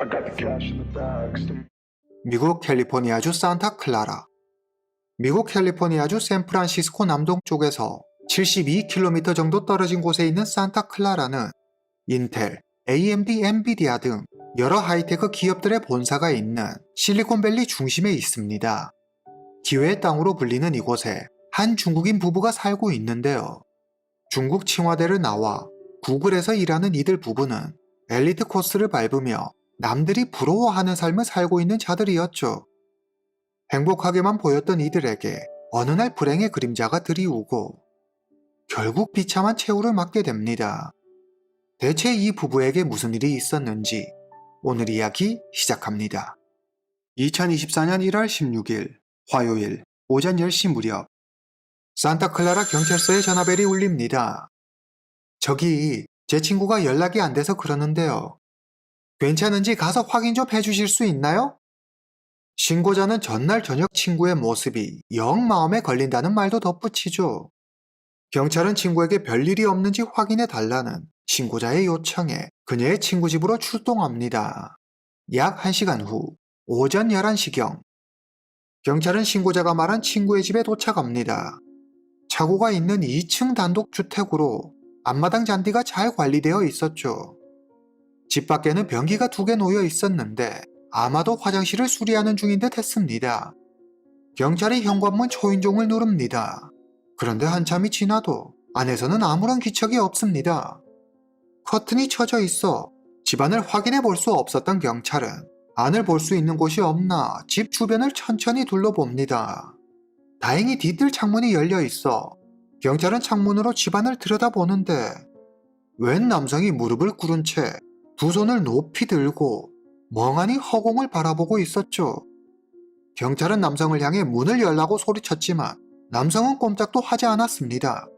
I got the cash in the bag. 미국 캘리포니아주 산타클라라. 미국 캘리포니아주 샌프란시스코 남동쪽에서 72km 정도 떨어진 곳에 있는 산타클라라는 인텔, AMD, 엔비디아 등 여러 하이테크 기업들의 본사가 있는 실리콘밸리 중심에 있습니다. 기회의 땅으로 불리는 이곳에 한 중국인 부부가 살고 있는데요. 중국 칭화대를 나와 구글에서 일하는 이들 부부는 엘리트 코스를 밟으며 남들이 부러워하는 삶을 살고 있는 자들이었죠. 행복하게만 보였던 이들에게 어느 날 불행의 그림자가 들이오고 결국 비참한 최후를 맞게 됩니다. 대체 이 부부에게 무슨 일이 있었는지 오늘 이야기 시작합니다. 2024년 1월 16일 화요일 오전 10시 무렵 산타클라라 경찰서에 전화벨이 울립니다. 저기 제 친구가 연락이 안 돼서 그러는데요. 괜찮은지 가서 확인 좀 해주실 수 있나요? 신고자는 전날 저녁 친구의 모습이 영 마음에 걸린다는 말도 덧붙이죠. 경찰은 친구에게 별일이 없는지 확인해 달라는 신고자의 요청에 그녀의 친구 집으로 출동합니다. 약 1시간 후 오전 11시경 경찰은 신고자가 말한 친구의 집에 도착합니다. 차고가 있는 2층 단독 주택으로 앞마당 잔디가 잘 관리되어 있었죠. 집 밖에는 변기가 2개 놓여 있었는데 아마도 화장실을 수리하는 중인 듯 했습니다. 경찰이 현관문 초인종을 누릅니다. 그런데 한참이 지나도 안에서는 아무런 기척이 없습니다. 커튼이 쳐져 있어 집안을 확인해 볼 수 없었던 경찰은 안을 볼 수 있는 곳이 없나 집 주변을 천천히 둘러봅니다. 다행히 뒤뜰 창문이 열려 있어 경찰은 창문으로 집안을 들여다보는데 웬 남성이 무릎을 꿇은 채 두 손을 높이 들고 멍하니 허공을 바라보고 있었죠. 경찰은 남성을 향해 문을 열라고 소리쳤지만 남성은 꼼짝도 하지 않았습니다.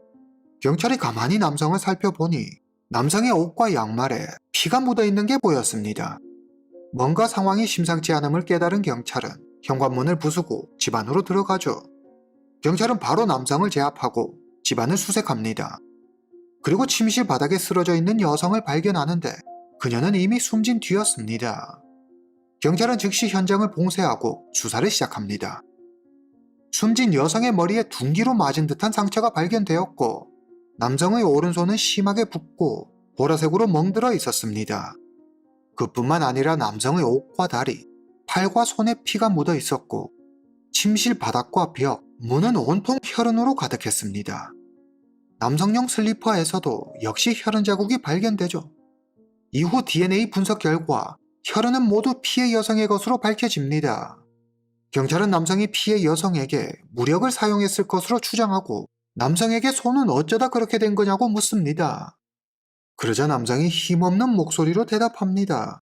경찰이 가만히 남성을 살펴보니 남성의 옷과 양말에 피가 묻어 있는 게 보였습니다. 뭔가 상황이 심상치 않음을 깨달은 경찰은 현관문을 부수고 집 안으로 들어가죠. 경찰은 바로 남성을 제압하고 집안을 수색합니다. 그리고 침실 바닥에 쓰러져 있는 여성을 발견하는데 그녀는 이미 숨진 뒤였습니다. 경찰은 즉시 현장을 봉쇄하고 수사를 시작합니다. 숨진 여성의 머리에 둔기로 맞은 듯한 상처가 발견되었고 남성의 오른손은 심하게 붓고 보라색으로 멍들어 있었습니다. 그뿐만 아니라 남성의 옷과 다리, 팔과 손에 피가 묻어 있었고 침실 바닥과 벽, 문은 온통 혈흔으로 가득했습니다. 남성용 슬리퍼에서도 역시 혈흔 자국이 발견되죠. 이후 DNA 분석 결과 혈흔은 모두 피해 여성의 것으로 밝혀집니다. 경찰은 남성이 피해 여성에게 무력을 사용했을 것으로 추정하고 남성에게 손은 어쩌다 그렇게 된 거냐고 묻습니다. 그러자 남성이 힘없는 목소리로 대답합니다.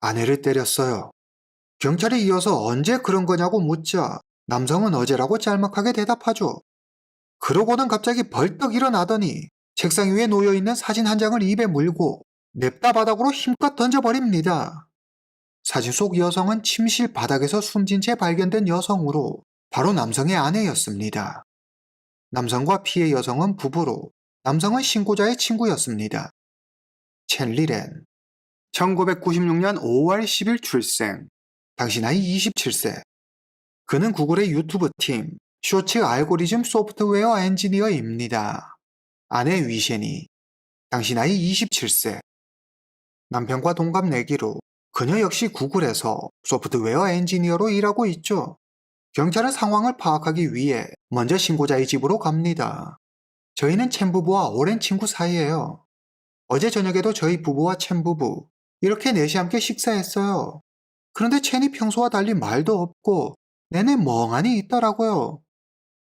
아내를 때렸어요. 경찰이 이어서 언제 그런 거냐고 묻자 남성은 어제라고 짤막하게 대답하죠. 그러고는 갑자기 벌떡 일어나더니 책상 위에 놓여있는 사진 한 장을 입에 물고 냅다 바닥으로 힘껏 던져버립니다. 사진 속 여성은 침실 바닥에서 숨진 채 발견된 여성으로 바로 남성의 아내였습니다. 남성과 피해 여성은 부부로 남성은 신고자의 친구였습니다. 첸리렌 1996년 5월 10일 출생, 당시 나이 27세. 그는 구글의 유튜브 팀 쇼츠 알고리즘 소프트웨어 엔지니어입니다. 아내 위셴이 당시 나이 27세. 남편과 동갑내기로 그녀 역시 구글에서 소프트웨어 엔지니어로 일하고 있죠. 경찰은 상황을 파악하기 위해 먼저 신고자의 집으로 갑니다. 저희는 첸 부부와 오랜 친구 사이예요. 어제 저녁에도 저희 부부와 첸 부부 이렇게 넷이 함께 식사했어요. 그런데 첸이 평소와 달리 말도 없고 내내 멍하니 있더라고요.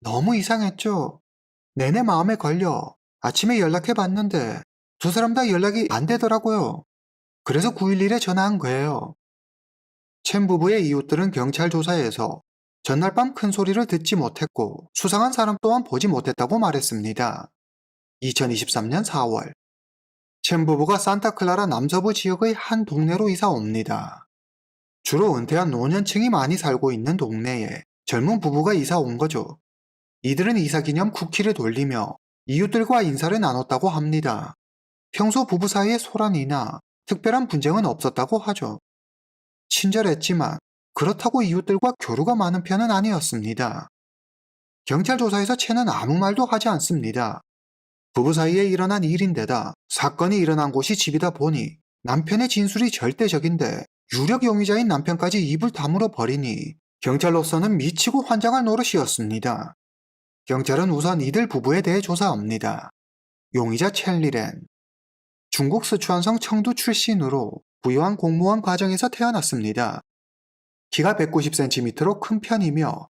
너무 이상했죠. 내내 마음에 걸려 아침에 연락해 봤는데 두 사람 다 연락이 안 되더라고요. 그래서 911에 전화한 거예요. 첸 부부의 이웃들은 경찰 조사에서 전날 밤 큰 소리를 듣지 못했고 수상한 사람 또한 보지 못했다고 말했습니다. 2023년 4월 첸 부부가 산타클라라 남서부 지역의 한 동네로 이사 옵니다. 주로 은퇴한 노년층이 많이 살고 있는 동네에 젊은 부부가 이사 온 거죠. 이들은 이사 기념 쿠키를 돌리며 이웃들과 인사를 나눴다고 합니다. 평소 부부 사이에 소란이나 특별한 분쟁은 없었다고 하죠. 친절했지만 그렇다고 이웃들과 교류가 많은 편은 아니었습니다. 경찰 조사에서 첸은 아무 말도 하지 않습니다. 부부 사이에 일어난 일인데다 사건이 일어난 곳이 집이다 보니 남편의 진술이 절대적인데 유력 용의자인 남편까지 입을 다물어 버리니 경찰로서는 미치고 환장할 노릇이었습니다. 경찰은 우선 이들 부부에 대해 조사합니다. 용의자 첸리렌. 중국 스촨성 청두 출신으로 부유한 공무원 가정에서 태어났습니다. 키가 190cm로 큰 편이며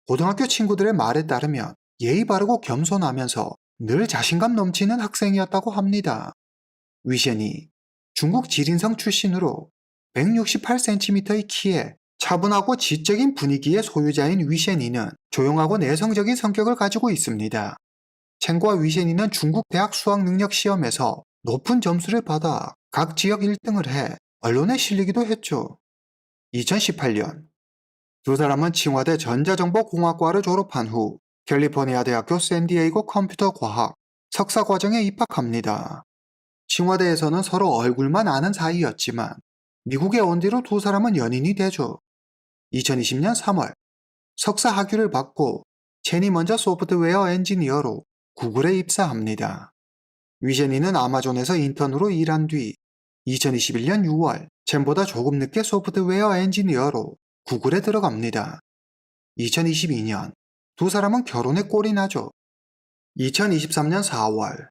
고등학교 친구들의 말에 따르면 예의 바르고 겸손하면서 늘 자신감 넘치는 학생이었다고 합니다. 위셴이 중국 지린성 출신으로 168cm의 키에 차분하고 지적인 분위기의 소유자인 위셴이는 조용하고 내성적인 성격을 가지고 있습니다. 첸과 위셴이는 중국 대학 수학 능력 시험에서 높은 점수를 받아 각 지역 1등을 해 언론에 실리기도 했죠. 2018년 두 사람은 칭화대 전자정보공학과를 졸업한 후 캘리포니아 대학교 샌디에이고 컴퓨터과학 석사과정에 입학합니다. 칭화대에서는 서로 얼굴만 아는 사이였지만 미국에 온 뒤로 두 사람은 연인이 되죠. 2020년 3월 석사 학위를 받고 첸이 먼저 소프트웨어 엔지니어로 구글에 입사합니다. 위제니는 아마존에서 인턴으로 일한 뒤 2021년 6월 첸보다 조금 늦게 소프트웨어 엔지니어로 구글에 들어갑니다. 2022년 두 사람은 결혼에 꼴이 나죠. 2023년 4월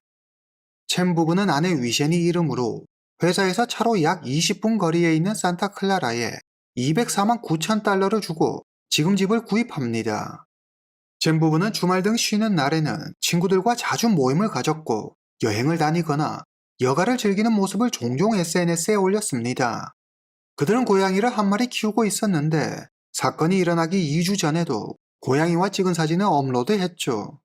첸 부부는 아내 위셴이 이름으로 회사에서 차로 약 20분 거리에 있는 산타클라라에 204만 9천 달러를 주고 지금 집을 구입합니다. 첸 부부는 주말 등 쉬는 날에는 친구들과 자주 모임을 가졌고 여행을 다니거나 여가를 즐기는 모습을 종종 SNS에 올렸습니다. 그들은 고양이를 한 마리 키우고 있었는데 사건이 일어나기 2주 전에도 고양이와 찍은 사진을 업로드했죠.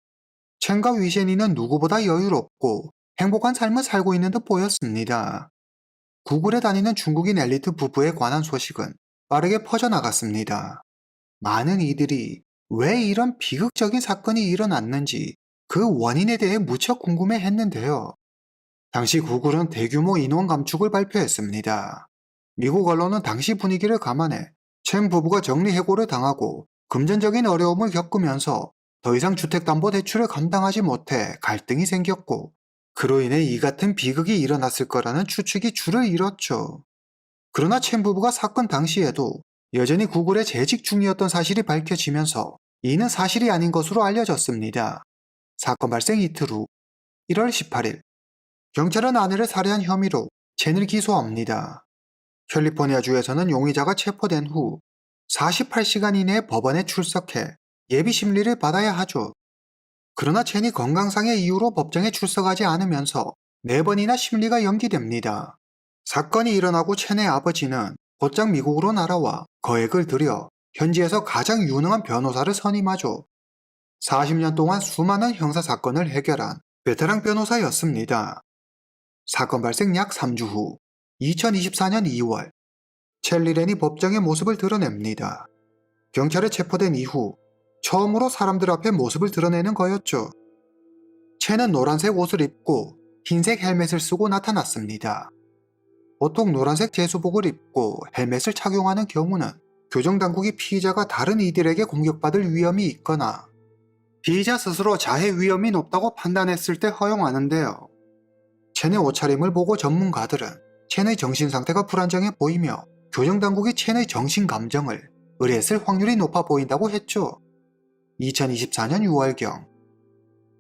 첸과 위셴이는 누구보다 여유롭고 행복한 삶을 살고 있는 듯 보였습니다. 구글에 다니는 중국인 엘리트 부부에 관한 소식은 빠르게 퍼져나갔습니다. 많은 이들이 왜 이런 비극적인 사건이 일어났는지 그 원인에 대해 무척 궁금해했는데요. 당시 구글은 대규모 인원 감축을 발표했습니다. 미국 언론은 당시 분위기를 감안해 첸 부부가 정리해고를 당하고 금전적인 어려움을 겪으면서 더 이상 주택담보대출을 감당하지 못해 갈등이 생겼고 그로 인해 이 같은 비극이 일어났을 거라는 추측이 줄을 이뤘죠. 그러나 첸 부부가 사건 당시에도 여전히 구글에 재직 중이었던 사실이 밝혀지면서 이는 사실이 아닌 것으로 알려졌습니다. 사건 발생 이틀 후 1월 18일 경찰은 아내를 살해한 혐의로 첸을 기소합니다. 캘리포니아주에서는 용의자가 체포된 후 48시간 이내에 법원에 출석해 예비 심리를 받아야 하죠. 그러나 첸이 건강상의 이유로 법정에 출석하지 않으면서 4번이나 심리가 연기됩니다. 사건이 일어나고 첸의 아버지는 곧장 미국으로 날아와 거액을 들여 현지에서 가장 유능한 변호사를 선임하죠. 40년 동안 수많은 형사사건을 해결한 베테랑 변호사였습니다. 사건 발생 약 3주 후 2024년 2월 첼리렌이 법정의 모습을 드러냅니다. 경찰에 체포된 이후 처음으로 사람들 앞에 모습을 드러내는 거였죠. 첸은 노란색 옷을 입고 흰색 헬멧을 쓰고 나타났습니다. 보통 노란색 제수복을 입고 헬멧을 착용하는 경우는 교정당국이 피의자가 다른 이들에게 공격받을 위험이 있거나 피의자 스스로 자해 위험이 높다고 판단했을 때 허용하는데요. 첸의 옷차림을 보고 전문가들은 첸의 정신상태가 불안정해 보이며 교정당국이 첸의 정신감정을 의뢰했을 확률이 높아 보인다고 했죠. 2024년 6월경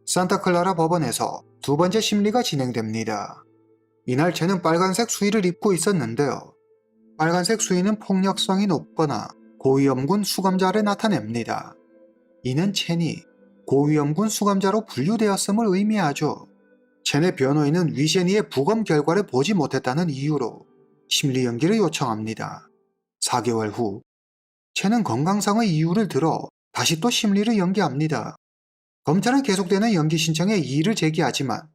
산타클라라 법원에서 두 번째 심리가 진행됩니다. 이날 첸은 빨간색 수의를 입고 있었는데요. 빨간색 수의는 폭력성이 높거나 고위험군 수감자를 나타냅니다. 이는 첸이 고위험군 수감자로 분류되었음을 의미하죠. 첸의 변호인은 위셴이의 부검 결과를 보지 못했다는 이유로 심리 연기를 요청합니다. 4개월 후 첸은 건강상의 이유를 들어 다시 또 심리를 연기합니다. 검찰은 계속되는 연기 신청에 이의를 제기하지만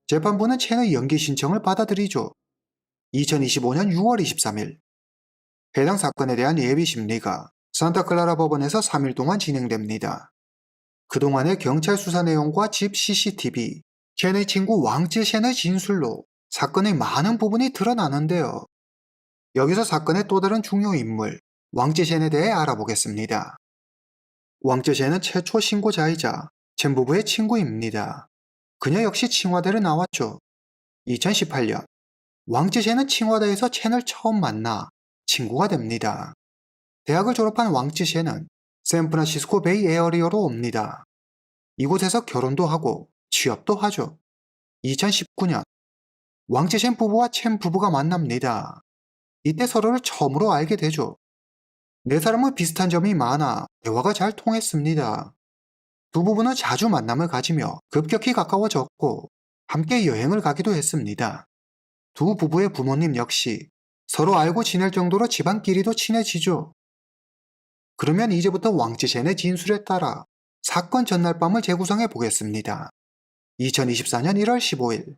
재판부는 첸의 연기 신청을 받아들이죠. 2025년 6월 23일 해당 사건에 대한 예비 심리가 산타클라라 법원에서 3일 동안 진행됩니다. 그동안의 경찰 수사 내용과 집 CCTV, 첸의 친구 왕쯔셴의 진술로 사건의 많은 부분이 드러나는데요. 여기서 사건의 또 다른 중요 인물, 왕쯔셴에 대해 알아보겠습니다. 왕쯔셴은 최초 신고자이자 첸 부부의 친구입니다. 그녀 역시 칭화대를 나왔죠. 2018년 왕쯔셴은 칭화대에서 첸을 처음 만나 친구가 됩니다. 대학을 졸업한 왕쯔셴은 샌프란시스코 베이 에어리어로 옵니다. 이곳에서 결혼도 하고 취업도 하죠. 2019년 왕쯔셴 부부와 첸 부부가 만납니다. 이때 서로를 처음으로 알게 되죠. 네 사람은 비슷한 점이 많아 대화가 잘 통했습니다. 두 부부는 자주 만남을 가지며 급격히 가까워졌고 함께 여행을 가기도 했습니다. 두 부부의 부모님 역시 서로 알고 지낼 정도로 집안끼리도 친해지죠. 그러면 이제부터 왕쯔셴의 진술에 따라 사건 전날 밤을 재구성해 보겠습니다. 2024년 1월 15일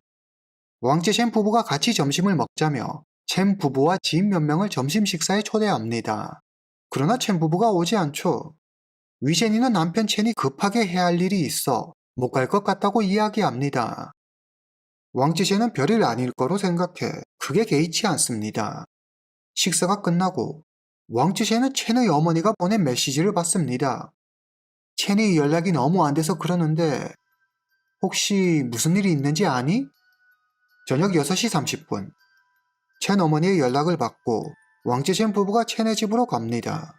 왕쯔셴 부부가 같이 점심을 먹자며 첸 부부와 지인 몇 명을 점심 식사에 초대합니다. 그러나 첸 부부가 오지 않죠. 위젠이는 남편 첸이 급하게 해야 할 일이 있어 못 갈 것 같다고 이야기합니다. 왕쯔셴은 별일 아닐 거로 생각해 크게 개의치 않습니다. 식사가 끝나고 왕쯔셴은 첸의 어머니가 보낸 메시지를 받습니다. 첸이 연락이 너무 안 돼서 그러는데 혹시 무슨 일이 있는지 아니? 저녁 6시 30분 첸 어머니의 연락을 받고 왕쯔셴 부부가 첸의 집으로 갑니다.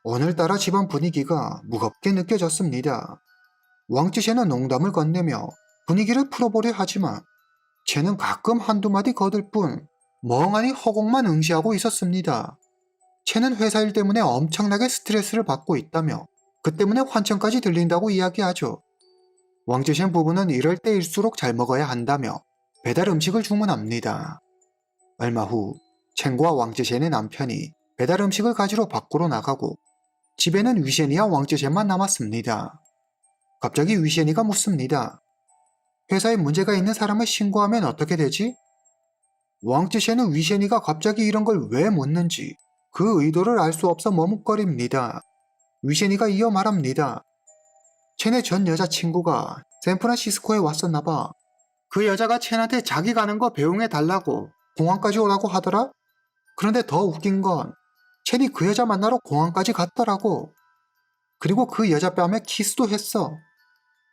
오늘따라 집안 분위기가 무겁게 느껴졌습니다. 왕쯔셴은 농담을 건네며 분위기를 풀어보려 하지만 첸은 가끔 한두 마디 거들 뿐 멍하니 허공만 응시하고 있었습니다. 첸은 회사 일 때문에 엄청나게 스트레스를 받고 있다며 그 때문에 환청까지 들린다고 이야기하죠. 왕쯔셴 부부는 이럴 때일수록 잘 먹어야 한다며 배달 음식을 주문합니다. 얼마 후 첸과 왕쯔셴의 남편이 배달 음식을 가지러 밖으로 나가고 집에는 위셴이와 왕쯔셴만 남았습니다. 갑자기 위셴이가 묻습니다. 회사에 문제가 있는 사람을 신고하면 어떻게 되지? 왕쯔셴은 위셴이가 갑자기 이런 걸 왜 묻는지 그 의도를 알 수 없어 머뭇거립니다. 위셴이가 이어 말합니다. 첸의 전 여자친구가 샌프란시스코에 왔었나봐. 그 여자가 첸한테 자기 가는 거 배웅해 달라고 공항까지 오라고 하더라? 그런데 더 웃긴 건 첸이 그 여자 만나러 공항까지 갔더라고. 그리고 그 여자 뺨에 키스도 했어.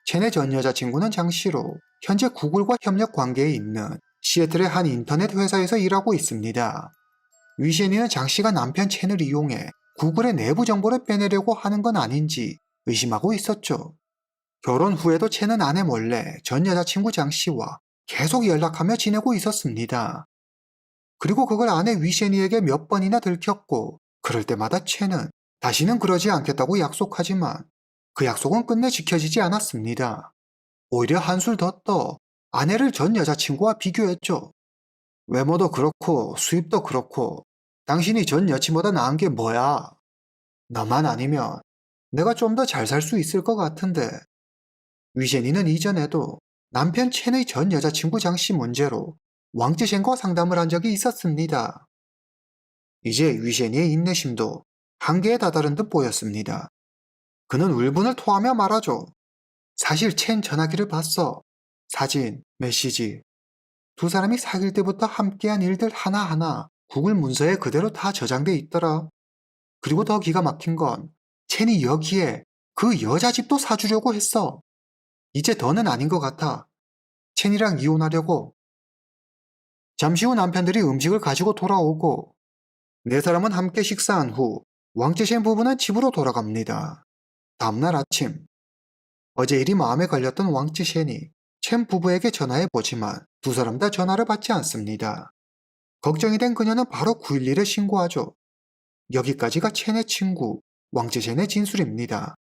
첸의 전 여자친구는 장씨로 현재 구글과 협력 관계에 있는 시애틀의 한 인터넷 회사에서 일하고 있습니다. 위셴이는 장씨가 남편 첸을 이용해 구글의 내부 정보를 빼내려고 하는 건 아닌지 의심하고 있었죠. 결혼 후에도 첸은 아내 몰래 전 여자친구 장씨와 계속 연락하며 지내고 있었습니다. 그리고 그걸 아내 위셴이에게 몇 번이나 들켰고 그럴 때마다 첸은 다시는 그러지 않겠다고 약속하지만 그 약속은 끝내 지켜지지 않았습니다. 오히려 한술 더 떠 아내를 전 여자친구와 비교했죠. 외모도 그렇고 수입도 그렇고 당신이 전 여친보다 나은 게 뭐야? 너만 아니면 내가 좀 더 잘 살 수 있을 것 같은데. 위셴이는 이전에도 남편 첸의 전 여자친구 장씨 문제로 왕쯔셴과 상담을 한 적이 있었습니다. 이제 위셴이의 인내심도 한계에 다다른 듯 보였습니다. 그는 울분을 토하며 말하죠. 사실 첸 전화기를 봤어. 사진, 메시지. 두 사람이 사귈 때부터 함께한 일들 하나하나 구글 문서에 그대로 다 저장돼 있더라. 그리고 더 기가 막힌 건 첸이 여기에 그 여자 집도 사주려고 했어. 이제 더는 아닌 것 같아. 첸이랑 이혼하려고. 잠시 후 남편들이 음식을 가지고 돌아오고 네 사람은 함께 식사한 후 왕쯔셴 부부는 집으로 돌아갑니다. 다음날 아침 어제 일이 마음에 걸렸던 왕쯔셴이 첸 부부에게 전화해보지만 두 사람 다 전화를 받지 않습니다. 걱정이 된 그녀는 바로 911에 신고하죠. 여기까지가 첸의 친구 왕쯔셴의 진술입니다.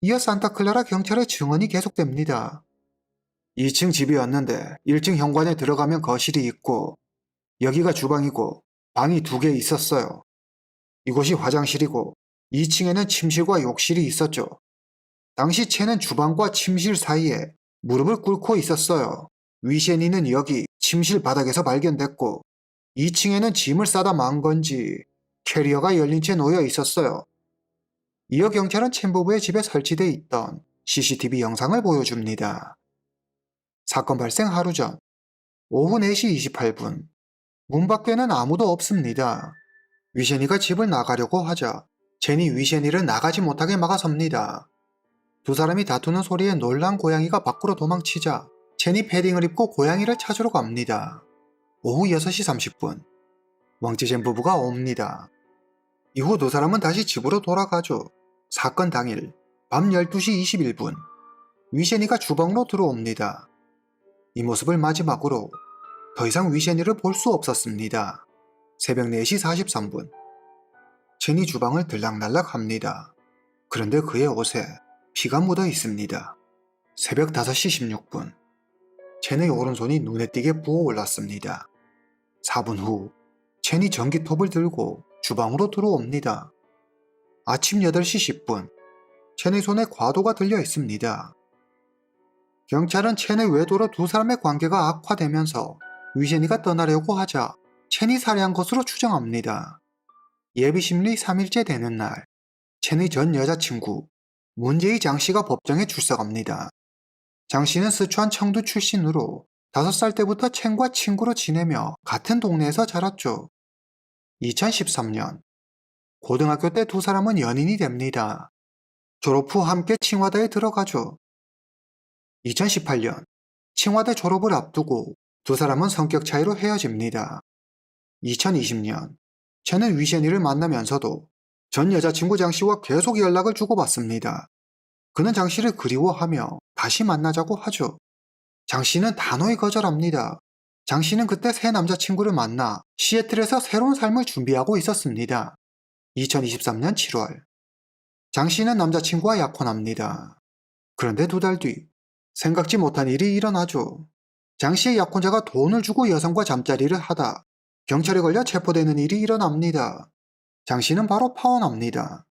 이어 산타클라라 경찰의 증언이 계속됩니다. 2층 집이었는데 1층 현관에 들어가면 거실이 있고 여기가 주방이고 방이 2개 있었어요. 이곳이 화장실이고 2층에는 침실과 욕실이 있었죠. 당시 첸은 주방과 침실 사이에 무릎을 꿇고 있었어요. 위셴이는 여기 침실 바닥에서 발견됐고 2층에는 짐을 싸다 만 건지 캐리어가 열린 채 놓여 있었어요. 이어 경찰은 첸 부부의 집에 설치돼 있던 CCTV 영상을 보여줍니다. 사건 발생 하루 전 오후 4시 28분 문 밖에는 아무도 없습니다. 위셰니가 집을 나가려고 하자 제니 위셰니를 나가지 못하게 막아섭니다. 두 사람이 다투는 소리에 놀란 고양이가 밖으로 도망치자 제니 패딩을 입고 고양이를 찾으러 갑니다. 오후 6시 30분 왕치젠 부부가 옵니다. 이후 두 사람은 다시 집으로 돌아가죠. 사건 당일 밤 12시 21분 위셰니가 주방으로 들어옵니다. 이 모습을 마지막으로 더 이상 위셰니를 볼 수 없었습니다. 새벽 4시 43분 제니 주방을 들락날락합니다. 그런데 그의 옷에 피가 묻어 있습니다. 새벽 5시 16분 제니의 오른손이 눈에 띄게 부어올랐습니다. 4분 후 제니 전기톱을 들고 주방으로 들어옵니다. 아침 8시 10분 제니 손에 과도가 들려 있습니다. 경찰은 체의 외도로 두 사람의 관계가 악화되면서 위셰니가 떠나려고 하자 첸이 살해한 것으로 추정합니다. 예비심리 3일째 되는 날 첸의 전 여자친구 문제의 장씨가 법정에 출석합니다. 장씨는 스촨 청두 출신으로 5살 때부터 첸과 친구로 지내며 같은 동네에서 자랐죠. 2013년 고등학교 때 두 사람은 연인이 됩니다. 졸업 후 함께 칭화대에 들어가죠. 2018년 칭화대 졸업을 앞두고 두 사람은 성격 차이로 헤어집니다. 2020년 첸은 위셰니를 만나면서도 전 여자친구 장씨와 계속 연락을 주고받습니다. 그는 장씨를 그리워하며 다시 만나자고 하죠. 장씨는 단호히 거절합니다. 장씨는 그때 새 남자친구를 만나 시애틀에서 새로운 삶을 준비하고 있었습니다. 2023년 7월 장씨는 남자친구와 약혼합니다. 그런데 2달 뒤 생각지 못한 일이 일어나죠. 장씨의 약혼자가 돈을 주고 여성과 잠자리를 하다 경찰에 걸려 체포되는 일이 일어납니다. 장씨는 바로 파혼합니다.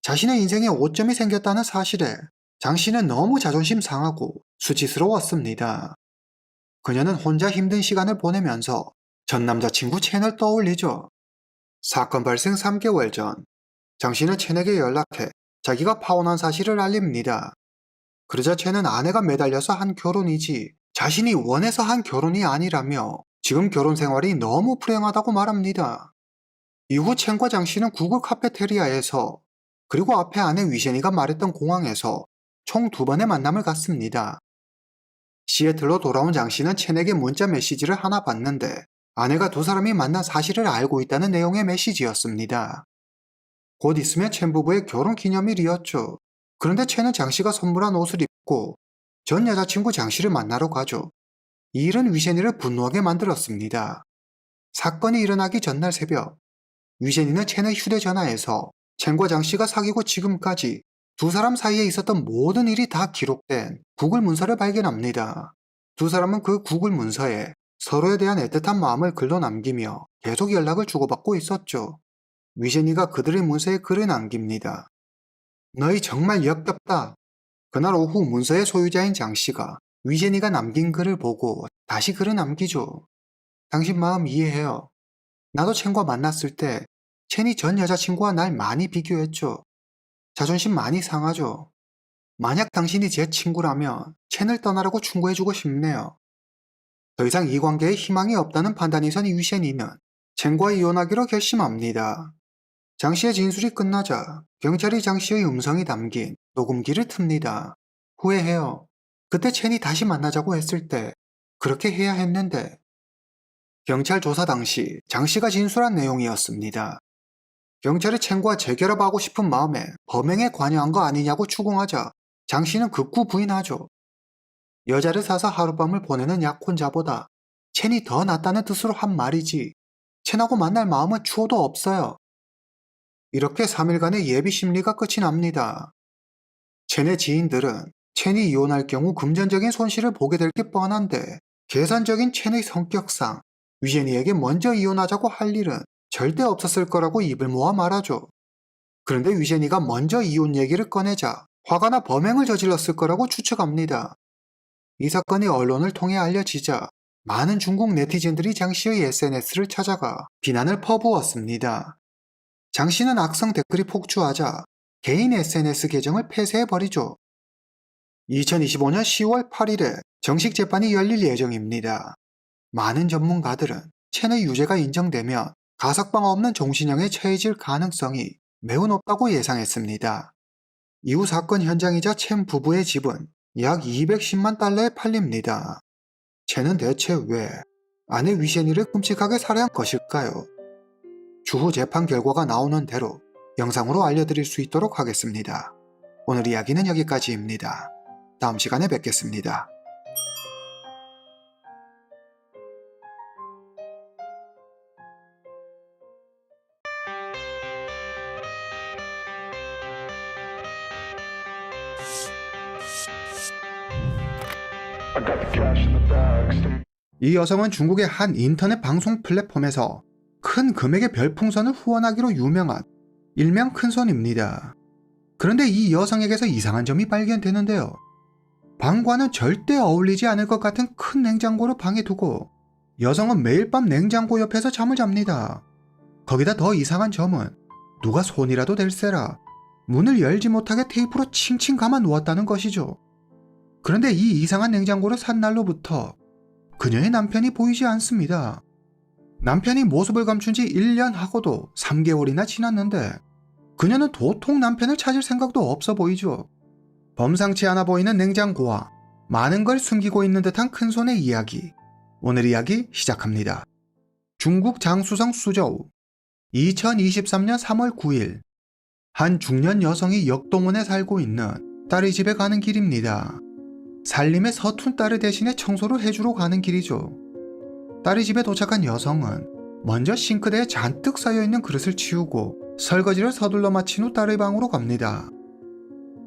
자신의 인생에 오점이 생겼다는 사실에 장씨는 너무 자존심 상하고 수치스러웠습니다. 그녀는 혼자 힘든 시간을 보내면서 전 남자친구 첸을 떠올리죠. 사건 발생 3개월 전 장씨는 첸에게 연락해 자기가 파혼한 사실을 알립니다. 그러자 첸은 아내가 매달려서 한 결혼이지 자신이 원해서 한 결혼이 아니라며 지금 결혼 생활이 너무 불행하다고 말합니다. 이후 첸과 장씨는 구글 카페테리아에서 그리고 앞에 아내 위셰니가 말했던 공항에서 총 2번의 만남을 갖습니다. 시애틀로 돌아온 장씨는 첸에게 문자 메시지를 하나 받는데 아내가 두 사람이 만난 사실을 알고 있다는 내용의 메시지였습니다. 곧 있으면 첸 부부의 결혼 기념일이었죠. 그런데 첸은 장씨가 선물한 옷을 입고 전 여자친구 장씨를 만나러 가죠. 이 일은 위셰니를 분노하게 만들었습니다. 사건이 일어나기 전날 새벽 위셰니는 첸의 휴대전화에서 첸과 장씨가 사귀고 지금까지 두 사람 사이에 있었던 모든 일이 다 기록된 구글 문서를 발견합니다. 두 사람은 그 구글 문서에 서로에 대한 애틋한 마음을 글로 남기며 계속 연락을 주고받고 있었죠. 위셰니가 그들의 문서에 글을 남깁니다. 너희 정말 역겹다. 그날 오후 문서의 소유자인 장씨가 위셰니가 남긴 글을 보고 다시 글을 남기죠. 당신 마음 이해해요. 나도 첸과 만났을 때 첸이 전 여자친구와 날 많이 비교했죠. 자존심 많이 상하죠. 만약 당신이 제 친구라면 첸을 떠나라고 충고해주고 싶네요. 더 이상 이 관계에 희망이 없다는 판단이 선 위셰니는 첸과 이혼하기로 결심합니다. 장씨의 진술이 끝나자 경찰이 장씨의 음성이 담긴 녹음기를 틉니다. 후회해요. 그때 첸이 다시 만나자고 했을 때 그렇게 해야 했는데. 경찰 조사 당시 장씨가 진술한 내용이었습니다. 경찰이 첸과 재결합하고 싶은 마음에 범행에 관여한 거 아니냐고 추궁하자 장씨는 극구 부인하죠. 여자를 사서 하룻밤을 보내는 약혼자보다 첸이 더 낫다는 뜻으로 한 말이지 첸하고 만날 마음은 추호도 없어요. 이렇게 3일간의 예비 심리가 끝이 납니다. 첸의 지인들은 첸이 이혼할 경우 금전적인 손실을 보게 될 게 뻔한데 계산적인 첸의 성격상 위셰니에게 먼저 이혼하자고 할 일은 절대 없었을 거라고 입을 모아 말하죠. 그런데 위셰니가 먼저 이혼 얘기를 꺼내자 화가 나 범행을 저질렀을 거라고 추측합니다. 이 사건이 언론을 통해 알려지자 많은 중국 네티즌들이 장씨의 SNS를 찾아가 비난을 퍼부었습니다. 장씨는 악성 댓글이 폭주하자 개인 SNS 계정을 폐쇄해버리죠. 2025년 10월 8일에 정식 재판이 열릴 예정입니다. 많은 전문가들은 체내 유죄가 인정되면 가석방 없는 종신형에 처해질 가능성이 매우 높다고 예상했습니다. 이후 사건 현장이자 첸 부부의 집은 약 210만 달러에 팔립니다. 첸은 대체 왜 아내 위셰니를 끔찍하게 살해한 것일까요? 추후 재판 결과가 나오는 대로 영상으로 알려드릴 수 있도록 하겠습니다. 오늘 이야기는 여기까지입니다. 다음 시간에 뵙겠습니다. I got the cash in the bags. 이 여성은 중국의 한 인터넷 방송 플랫폼에서 큰 금액의 별풍선을 후원하기로 유명한 일명 큰손입니다. 그런데 이 여성에게서 이상한 점이 발견되는데요. 방과는 절대 어울리지 않을 것 같은 큰 냉장고를 방에 두고 여성은 매일 밤 냉장고 옆에서 잠을 잡니다. 거기다 더 이상한 점은 누가 손이라도 댈세라 문을 열지 못하게 테이프로 칭칭 감아 놓았다는 것이죠. 그런데 이 이상한 냉장고를 산 날로부터 그녀의 남편이 보이지 않습니다. 남편이 모습을 감춘 지 1년 하고도 3개월이나 지났는데 그녀는 도통 남편을 찾을 생각도 없어 보이죠. 범상치 않아 보이는 냉장고와 많은 걸 숨기고 있는 듯한 큰손의 이야기. 오늘 이야기 시작합니다. 중국 장쑤성 수저우 2023년 3월 9일 한 중년 여성이 역동원에 살고 있는 딸의 집에 가는 길입니다. 살림에 서툰 딸을 대신해 청소를 해주러 가는 길이죠. 딸의 집에 도착한 여성은 먼저 싱크대에 잔뜩 쌓여있는 그릇을 치우고 설거지를 서둘러 마친 후 딸의 방으로 갑니다.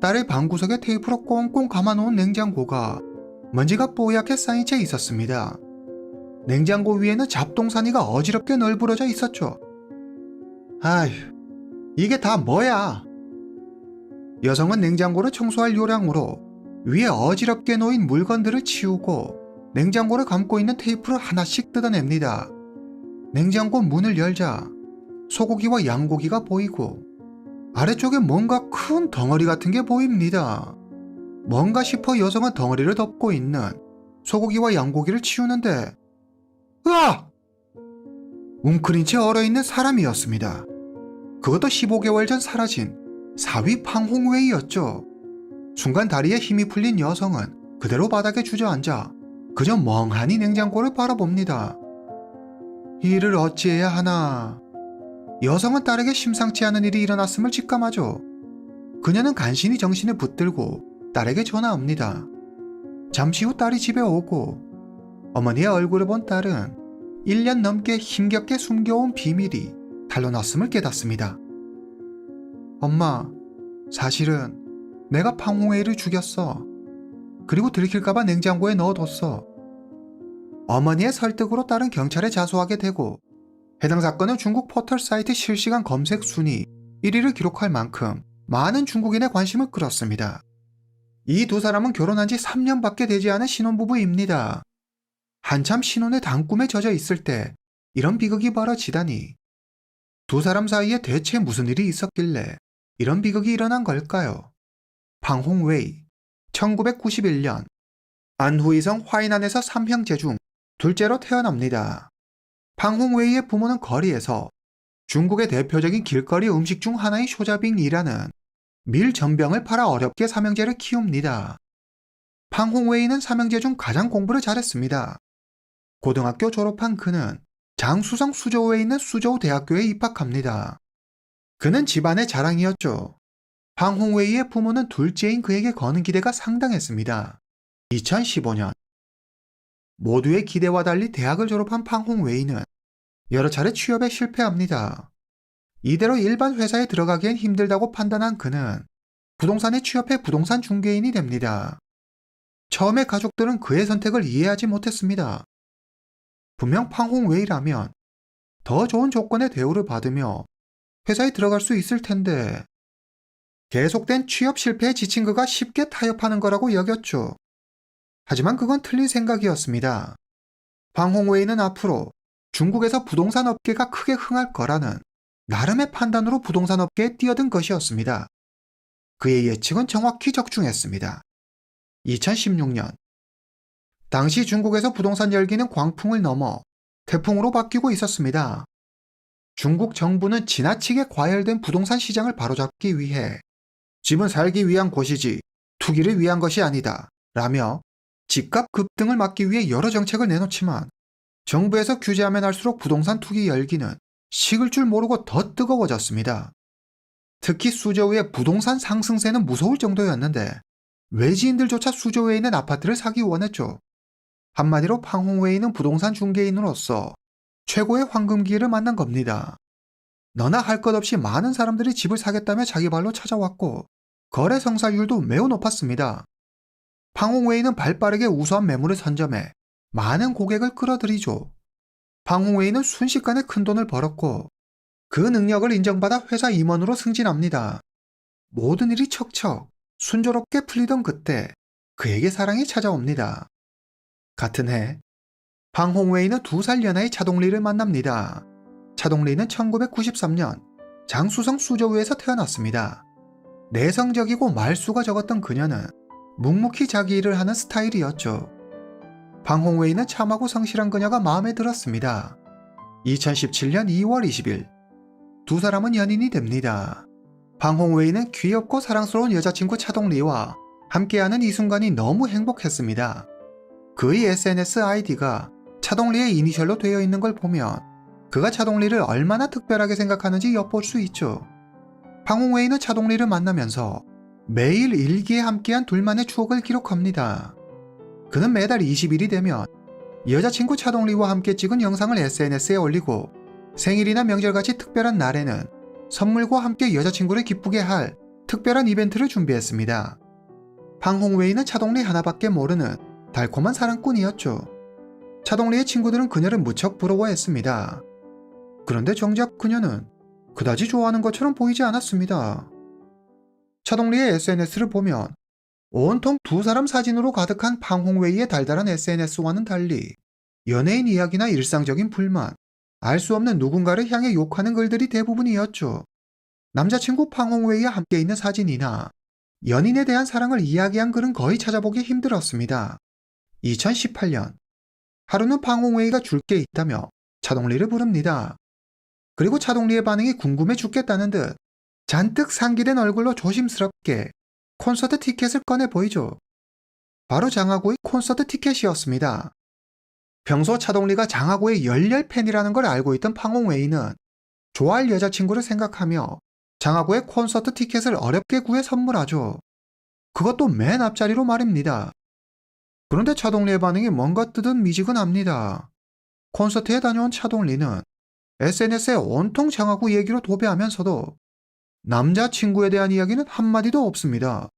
딸의 방구석에 테이프로 꽁꽁 감아놓은 냉장고가 먼지가 뽀얗게 쌓인 채 있었습니다. 냉장고 위에는 잡동사니가 어지럽게 널브러져 있었죠. 아휴, 이게 다 뭐야? 여성은 냉장고를 청소할 요량으로 위에 어지럽게 놓인 물건들을 치우고 냉장고를 감고 있는 테이프를 하나씩 뜯어냅니다. 냉장고 문을 열자 소고기와 양고기가 보이고 아래쪽에 뭔가 큰 덩어리 같은 게 보입니다. 뭔가 싶어 여성은 덩어리를 덮고 있는 소고기와 양고기를 치우는데 으아! 웅크린 채 얼어있는 사람이었습니다. 그것도 15개월 전 사라진 사위 팡홍웨이였죠. 순간 다리에 힘이 풀린 여성은 그대로 바닥에 주저앉아 그저 멍하니 냉장고를 바라봅니다. 이를 어찌해야 하나. 여성은 딸에게 심상치 않은 일이 일어났음을 직감하죠. 그녀는 간신히 정신을 붙들고 딸에게 전화합니다. 잠시 후 딸이 집에 오고 어머니의 얼굴을 본 딸은 1년 넘게 힘겹게 숨겨온 비밀이 탄로났음을 깨닫습니다. 엄마, 사실은 내가 팡홍웨이를 죽였어. 그리고 들킬까봐 냉장고에 넣어뒀어. 어머니의 설득으로 딸은 경찰에 자수하게 되고 해당 사건은 중국 포털 사이트 실시간 검색 순위 1위를 기록할 만큼 많은 중국인의 관심을 끌었습니다. 이 두 사람은 결혼한 지 3년밖에 되지 않은 신혼부부입니다. 한참 신혼의 단꿈에 젖어 있을 때 이런 비극이 벌어지다니. 두 사람 사이에 대체 무슨 일이 있었길래 이런 비극이 일어난 걸까요? 팡홍웨이 1991년 안후이성 화이난에서 3형제 중 둘째로 태어납니다. 팡홍웨이의 부모는 거리에서 중국의 대표적인 길거리 음식 중 하나인 쇼자빙이라는 밀 전병을 팔아 어렵게 삼형제를 키웁니다. 팡홍웨이는 삼형제 중 가장 공부를 잘했습니다. 고등학교 졸업한 그는 장쑤성 수저우에 있는 수저우 대학교에 입학합니다. 그는 집안의 자랑이었죠. 팡홍웨이의 부모는 둘째인 그에게 거는 기대가 상당했습니다. 2015년 모두의 기대와 달리 대학을 졸업한 팡홍웨이는 여러 차례 취업에 실패합니다. 이대로 일반 회사에 들어가기엔 힘들다고 판단한 그는 부동산에 취업해 부동산 중개인이 됩니다. 처음에 가족들은 그의 선택을 이해하지 못했습니다. 분명 팡홍웨이라면 더 좋은 조건의 대우를 받으며 회사에 들어갈 수 있을 텐데 계속된 취업 실패에 지친 그가 쉽게 타협하는 거라고 여겼죠. 하지만 그건 틀린 생각이었습니다. 팡홍웨이는 앞으로 중국에서 부동산 업계가 크게 흥할 거라는 나름의 판단으로 부동산 업계에 뛰어든 것이었습니다. 그의 예측은 정확히 적중했습니다. 2016년 당시 중국에서 부동산 열기는 광풍을 넘어 태풍으로 바뀌고 있었습니다. 중국 정부는 지나치게 과열된 부동산 시장을 바로잡기 위해 집은 살기 위한 곳이지 투기를 위한 것이 아니다 라며 집값 급등을 막기 위해 여러 정책을 내놓지만 정부에서 규제하면 할수록 부동산 투기 열기는 식을 줄 모르고 더 뜨거워졌습니다. 특히 수저우의 부동산 상승세는 무서울 정도였는데 외지인들조차 수저우에 있는 아파트를 사기 원했죠. 한마디로 팡홍웨이는 부동산 중개인으로서 최고의 황금 기회를 만난 겁니다. 너나 할 것 없이 많은 사람들이 집을 사겠다며 자기 발로 찾아왔고 거래 성사율도 매우 높았습니다. 팡홍웨이는 발빠르게 우수한 매물을 선점해 많은 고객을 끌어들이죠. 팡홍웨이는 순식간에 큰 돈을 벌었고 그 능력을 인정받아 회사 임원으로 승진합니다. 모든 일이 척척 순조롭게 풀리던 그때 그에게 사랑이 찾아옵니다. 같은 해 팡홍웨이는 2살 연하의 차동리를 만납니다. 차동리는 1993년 장수성 수저우에서 태어났습니다. 내성적이고 말수가 적었던 그녀는 묵묵히 자기 일을 하는 스타일이었죠. 팡홍웨이는 참하고 성실한 그녀가 마음에 들었습니다. 2017년 2월 20일 두 사람은 연인이 됩니다. 팡홍웨이는 귀엽고 사랑스러운 여자친구 차동리와 함께하는 이 순간이 너무 행복했습니다. 그의 SNS 아이디가 차동리의 이니셜로 되어 있는 걸 보면 그가 차동리를 얼마나 특별하게 생각하는지 엿볼 수 있죠. 팡홍웨이는 차동리를 만나면서 매일 일기에 함께한 둘만의 추억을 기록합니다. 그는 매달 20일이 되면 여자친구 차동리와 함께 찍은 영상을 SNS에 올리고 생일이나 명절같이 특별한 날에는 선물과 함께 여자친구를 기쁘게 할 특별한 이벤트를 준비했습니다. 팡홍웨이는 차동리 하나밖에 모르는 달콤한 사랑꾼이었죠. 차동리의 친구들은 그녀를 무척 부러워했습니다. 그런데 정작 그녀는 그다지 좋아하는 것처럼 보이지 않았습니다. 차동리의 SNS를 보면 온통 두 사람 사진으로 가득한 팡홍웨이의 달달한 SNS와는 달리 연예인 이야기나 일상적인 불만, 알 수 없는 누군가를 향해 욕하는 글들이 대부분이었죠. 남자친구 팡홍웨이와 함께 있는 사진이나 연인에 대한 사랑을 이야기한 글은 거의 찾아보기 힘들었습니다. 2018년 하루는 팡홍웨이가 줄 게 있다며 차동리를 부릅니다. 그리고 차동리의 반응이 궁금해 죽겠다는 듯 잔뜩 상기된 얼굴로 조심스럽게 콘서트 티켓을 꺼내 보이죠. 바로 장하구의 콘서트 티켓이었습니다. 평소 차동리가 장하구의 열렬 팬이라는 걸 알고 있던 팡홍웨이는 좋아할 여자친구를 생각하며 장하구의 콘서트 티켓을 어렵게 구해 선물하죠. 그것도 맨 앞자리로 말입니다. 그런데 차동리의 반응이 뭔가 뜨뜻미지근합니다. 콘서트에 다녀온 차동리는 SNS에 온통 장하구 얘기로 도배하면서도 남자친구에 대한 이야기는 한마디도 없습니다.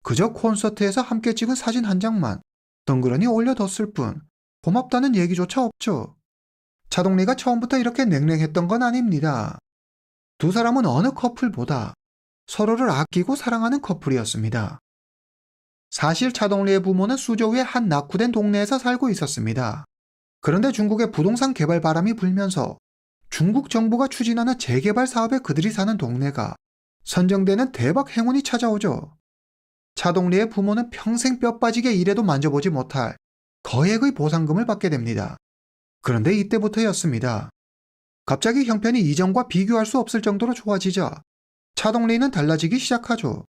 그저 콘서트에서 함께 찍은 사진 한 장만 덩그러니 올려뒀을 뿐 고맙다는 얘기조차 없죠. 차동리가 처음부터 이렇게 냉랭했던 건 아닙니다. 두 사람은 어느 커플보다 서로를 아끼고 사랑하는 커플이었습니다. 사실 차동리의 부모는 수저우의 한 낙후된 동네에서 살고 있었습니다. 그런데 중국의 부동산 개발 바람이 불면서 중국 정부가 추진하는 재개발 사업에 그들이 사는 동네가 선정되는 대박 행운이 찾아오죠. 차동리의 부모는 평생 뼈 빠지게 일해도 만져보지 못할 거액의 보상금을 받게 됩니다. 그런데 이때부터였습니다. 갑자기 형편이 이전과 비교할 수 없을 정도로 좋아지자 차동리는 달라지기 시작하죠.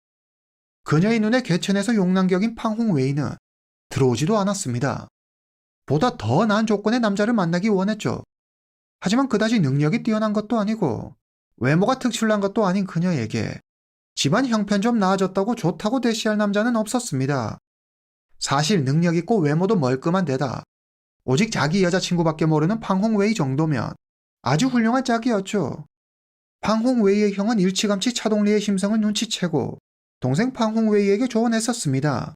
그녀의 눈에 개천에서 용남격인 팡홍웨이는 들어오지도 않았습니다. 보다 더 나은 조건의 남자를 만나기 원했죠. 하지만 그다지 능력이 뛰어난 것도 아니고 외모가 특출난 것도 아닌 그녀에게 집안 형편 좀 나아졌다고 좋다고 대시할 남자는 없었습니다. 사실 능력 있고 외모도 멀끔한 데다 오직 자기 여자친구밖에 모르는 팡홍웨이 정도면 아주 훌륭한 짝이었죠. 팡홍웨이의 형은 일찌감치 차동리의 심성을 눈치채고 동생 팡홍웨이에게 조언했었습니다.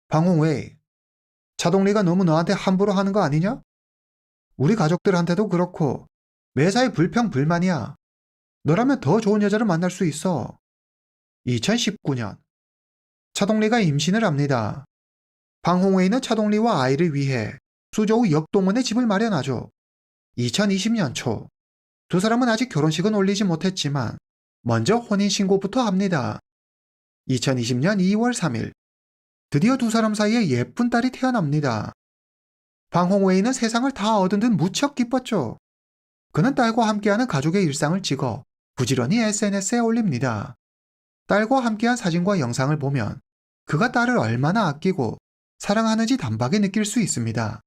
팡홍웨이, 차동리가 너무 너한테 함부로 하는 거 아니냐? 우리 가족들한테도 그렇고 매사에 불평불만이야. 너라면 더 좋은 여자를 만날 수 있어. 2019년 차동리가 임신을 합니다. 팡홍웨이는 차동리와 아이를 위해 수저우 역동원에 집을 마련하죠. 2020년 초 두 사람은 아직 결혼식은 올리지 못했지만 먼저 혼인신고부터 합니다. 2020년 2월 3일 드디어 두 사람 사이에 예쁜 딸이 태어납니다. 방홍웨이는 세상을 다 얻은 듯 무척 기뻤죠. 그는 딸과 함께하는 가족의 일상을 찍어 부지런히 SNS에 올립니다. 딸과 함께한 사진과 영상을 보면 그가 딸을 얼마나 아끼고 사랑하는지 단박에 느낄 수 있습니다.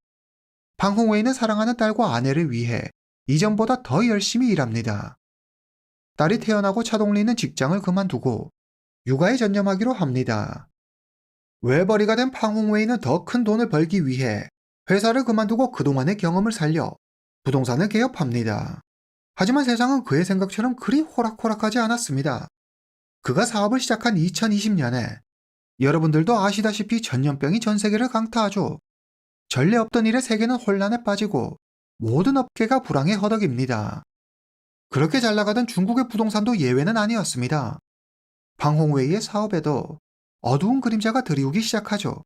방홍웨이는 사랑하는 딸과 아내를 위해 이전보다 더 열심히 일합니다. 딸이 태어나고 차동리는 직장을 그만두고 육아에 전념하기로 합니다. 외벌이가 된 방홍웨이는 더 큰 돈을 벌기 위해 회사를 그만두고 그동안의 경험을 살려 부동산을 개업합니다. 하지만 세상은 그의 생각처럼 그리 호락호락하지 않았습니다. 그가 사업을 시작한 2020년에 여러분들도 아시다시피 전염병이 전 세계를 강타하죠. 전례 없던 일에 세계는 혼란에 빠지고 모든 업계가 불황에 허덕입니다. 그렇게 잘 나가던 중국의 부동산도 예외는 아니었습니다. 방홍웨이의 사업에도 어두운 그림자가 드리우기 시작하죠.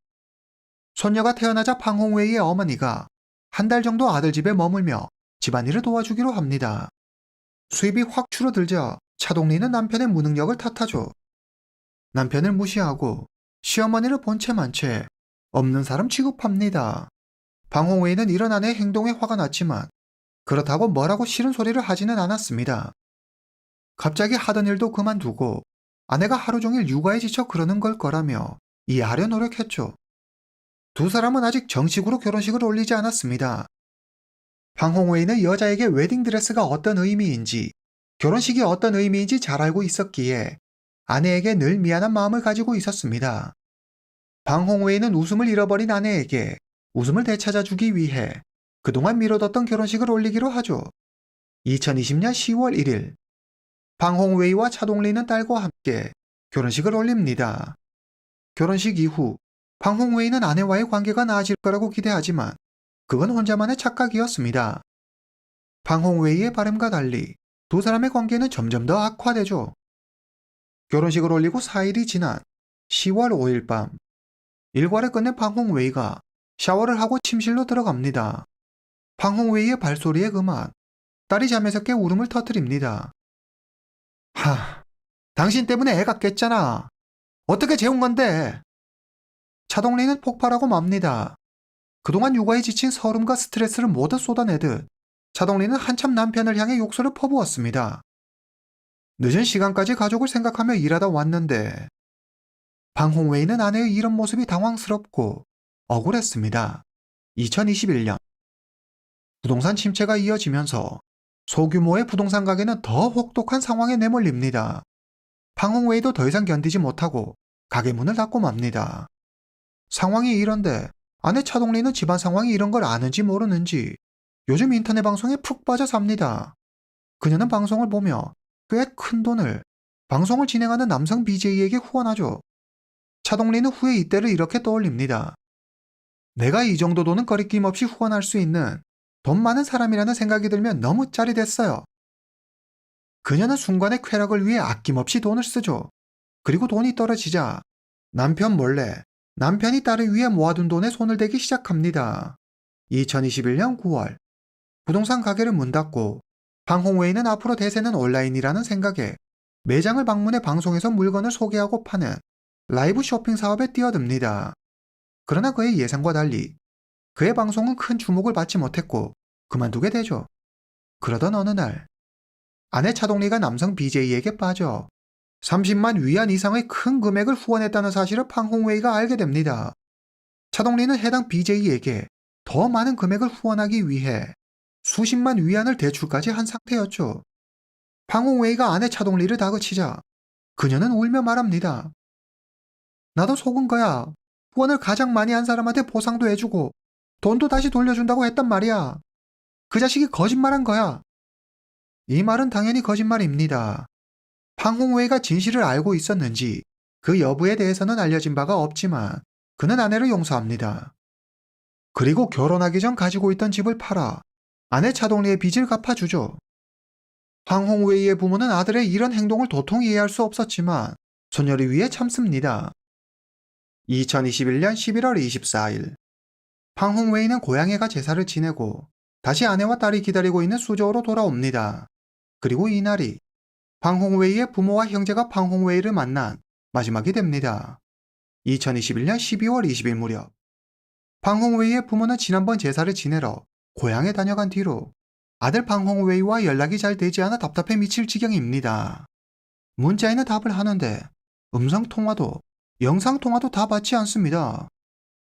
손녀가 태어나자 방홍웨이의 어머니가 한 달 정도 아들 집에 머물며 집안일을 도와주기로 합니다. 수입이 확 줄어들자 차동리는 남편의 무능력을 탓하죠. 남편을 무시하고 시어머니를 본체만 채 없는 사람 취급합니다. 방홍웨이는 이런 아내의 행동에 화가 났지만 그렇다고 뭐라고 싫은 소리를 하지는 않았습니다. 갑자기 하던 일도 그만두고 아내가 하루 종일 육아에 지쳐 그러는 걸 거라며 이해하려 노력했죠. 두 사람은 아직 정식으로 결혼식을 올리지 않았습니다. 방홍웨이는 여자에게 웨딩드레스가 어떤 의미인지, 결혼식이 어떤 의미인지 잘 알고 있었기에 아내에게 늘 미안한 마음을 가지고 있었습니다. 방홍웨이는 웃음을 잃어버린 아내에게 웃음을 되찾아주기 위해 그동안 미뤄뒀던 결혼식을 올리기로 하죠. 2020년 10월 1일, 방홍웨이와 차동리는 딸과 함께 결혼식을 올립니다. 결혼식 이후 방홍웨이는 아내와의 관계가 나아질 거라고 기대하지만 그건 혼자만의 착각이었습니다. 방홍웨이의 바람과 달리 두 사람의 관계는 점점 더 악화되죠. 결혼식을 올리고 4일이 지난 10월 5일 밤, 일과를 끝낸 방홍웨이가 샤워를 하고 침실로 들어갑니다. 방홍웨이의 발소리에 그만 딸이 잠에서 깨 울음을 터뜨립니다. 당신 때문에 애가 깼잖아. 어떻게 재운 건데? 차동리는 폭발하고 맙니다. 그동안 육아에 지친 서름과 스트레스를 모두 쏟아내듯 차동리는 한참 남편을 향해 욕설을 퍼부었습니다. 늦은 시간까지 가족을 생각하며 일하다 왔는데 방홍웨이는 아내의 이런 모습이 당황스럽고 억울했습니다. 2021년 부동산 침체가 이어지면서 소규모의 부동산 가게는 더 혹독한 상황에 내몰립니다. 방홍웨이도 더 이상 견디지 못하고 가게 문을 닫고 맙니다. 상황이 이런데 아내 차동리는 집안 상황이 이런 걸 아는지 모르는지 요즘 인터넷 방송에 푹 빠져 삽니다. 그녀는 방송을 보며 꽤 큰 돈을 방송을 진행하는 남성 BJ에게 후원하죠. 차동리는 후에 이때를 이렇게 떠올립니다. 내가 이 정도 돈은 거리낌 없이 후원할 수 있는 돈 많은 사람이라는 생각이 들면 너무 짜릿했어요. 그녀는 순간의 쾌락을 위해 아낌없이 돈을 쓰죠. 그리고 돈이 떨어지자 남편 몰래 남편이 딸을 위해 모아둔 돈에 손을 대기 시작합니다. 2021년 9월 부동산 가게를 문 닫고 방홍웨이는 앞으로 대세는 온라인이라는 생각에 매장을 방문해 방송에서 물건을 소개하고 파는 라이브 쇼핑 사업에 뛰어듭니다. 그러나 그의 예상과 달리 그의 방송은 큰 주목을 받지 못했고 그만두게 되죠. 그러던 어느 날 아내 차동리가 남성 BJ에게 빠져 30만 위안 이상의 큰 금액을 후원했다는 사실을 방홍웨이가 알게 됩니다. 차동리는 해당 BJ에게 더 많은 금액을 후원하기 위해 수십만 위안을 대출까지 한 상태였죠. 방홍웨이가 아내 차동리를 다그치자 그녀는 울며 말합니다. 나도 속은 거야. 후원을 가장 많이 한 사람한테 보상도 해주고 돈도 다시 돌려준다고 했단 말이야. 그 자식이 거짓말한 거야. 이 말은 당연히 거짓말입니다. 방홍웨이가 진실을 알고 있었는지 그 여부에 대해서는 알려진 바가 없지만 그는 아내를 용서합니다. 그리고 결혼하기 전 가지고 있던 집을 팔아 아내 차동리의 빚을 갚아주죠. 방홍웨이의 부모는 아들의 이런 행동을 도통 이해할 수 없었지만 손녀를 위해 참습니다. 2021년 11월 24일 방홍웨이는 고향에 가 제사를 지내고 다시 아내와 딸이 기다리고 있는 수저로 돌아옵니다. 그리고 이날이 방홍웨이의 부모와 형제가 방홍웨이를 만난 마지막이 됩니다. 2021년 12월 20일 무렵 방홍웨이의 부모는 지난번 제사를 지내러 고향에 다녀간 뒤로 아들 방홍웨이와 연락이 잘 되지 않아 답답해 미칠 지경입니다. 문자에는 답을 하는데 음성통화도 영상통화도 다 받지 않습니다.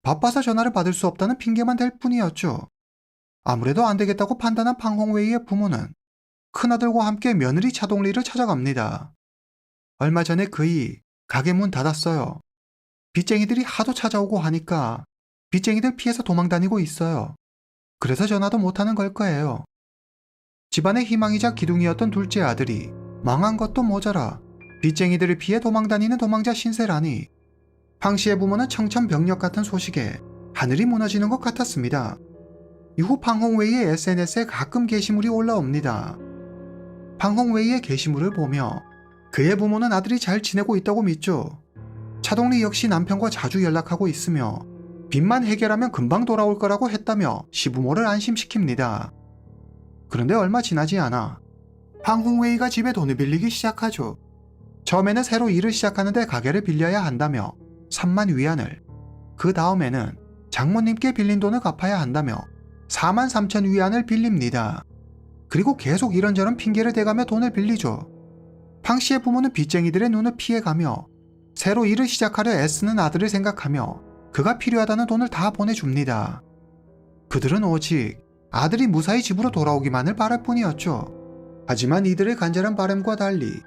바빠서 전화를 받을 수 없다는 핑계만 댈 뿐이었죠. 아무래도 안 되겠다고 판단한 방홍웨이의 부모는 큰아들과 함께 며느리 차동리를 찾아갑니다. 얼마 전에 그이 가게 문 닫았어요. 빚쟁이들이 하도 찾아오고 하니까 빚쟁이들 피해서 도망다니고 있어요. 그래서 전화도 못하는 걸 거예요. 집안의 희망이자 기둥이었던 둘째 아들이 망한 것도 모자라 빚쟁이들을 피해 도망다니는 도망자 신세라니 방 씨의 부모는 청천벽력 같은 소식에 하늘이 무너지는 것 같았습니다. 이후 방홍웨이의 SNS에 가끔 게시물이 올라옵니다. 방홍웨이의 게시물을 보며 그의 부모는 아들이 잘 지내고 있다고 믿죠. 차동리 역시 남편과 자주 연락하고 있으며 빚만 해결하면 금방 돌아올 거라고 했다며 시부모를 안심시킵니다. 그런데 얼마 지나지 않아 방홍웨이가 집에 돈을 빌리기 시작하죠. 처음에는 새로 일을 시작하는데 가게를 빌려야 한다며 3만 위안을, 그 다음에는 장모님께 빌린 돈을 갚아야 한다며 4만 3천 위안을 빌립니다. 그리고 계속 이런저런 핑계를 대가며 돈을 빌리죠. 방 씨의 부모는 빚쟁이들의 눈을 피해가며 새로 일을 시작하려 애쓰는 아들을 생각하며 그가 필요하다는 돈을 다 보내줍니다. 그들은 오직 아들이 무사히 집으로 돌아오기만을 바랄 뿐이었죠. 하지만 이들의 간절한 바람과 달리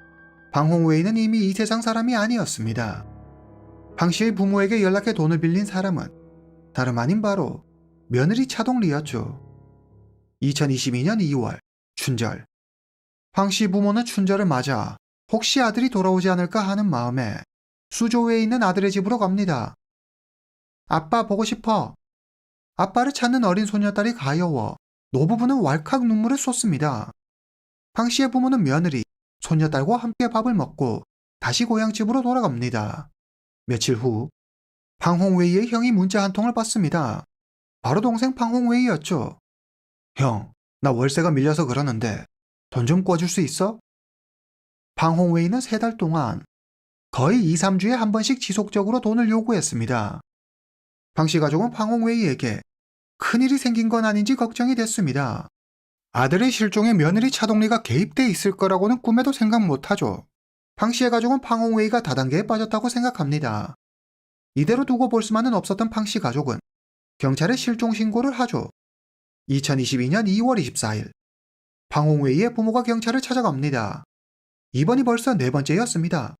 방홍웨이는 이미 이 세상 사람이 아니었습니다. 방 씨의 부모에게 연락해 돈을 빌린 사람은 다름 아닌 바로 며느리 차동리였죠. 2022년 2월 춘절. 방 씨 부모는 춘절을 맞아 혹시 아들이 돌아오지 않을까 하는 마음에 수조회에 있는 아들의 집으로 갑니다. 아빠 보고 싶어. 아빠를 찾는 어린 소녀딸이 가여워 노부부는 왈칵 눈물을 쏟습니다. 방 씨의 부모는 며느리, 소녀딸과 함께 밥을 먹고 다시 고향집으로 돌아갑니다. 며칠 후 방홍웨이의 형이 문자 한 통을 받습니다. 바로 동생 방홍웨이였죠. 형, 나 월세가 밀려서 그러는데 돈 좀 꿔줄 수 있어? 방홍웨이는 3달 동안 거의 2, 3주에 한 번씩 지속적으로 돈을 요구했습니다. 방씨 가족은 방홍웨이에게 큰일이 생긴 건 아닌지 걱정이 됐습니다. 아들의 실종에 며느리 차동리가 개입돼 있을 거라고는 꿈에도 생각 못하죠. 방씨의 가족은 방홍웨이가 다단계에 빠졌다고 생각합니다. 이대로 두고 볼 수만은 없었던 방씨 가족은 경찰에 실종 신고를 하죠. 2022년 2월 24일 방홍웨이의 부모가 경찰을 찾아갑니다. 이번이 벌써 4번째였습니다.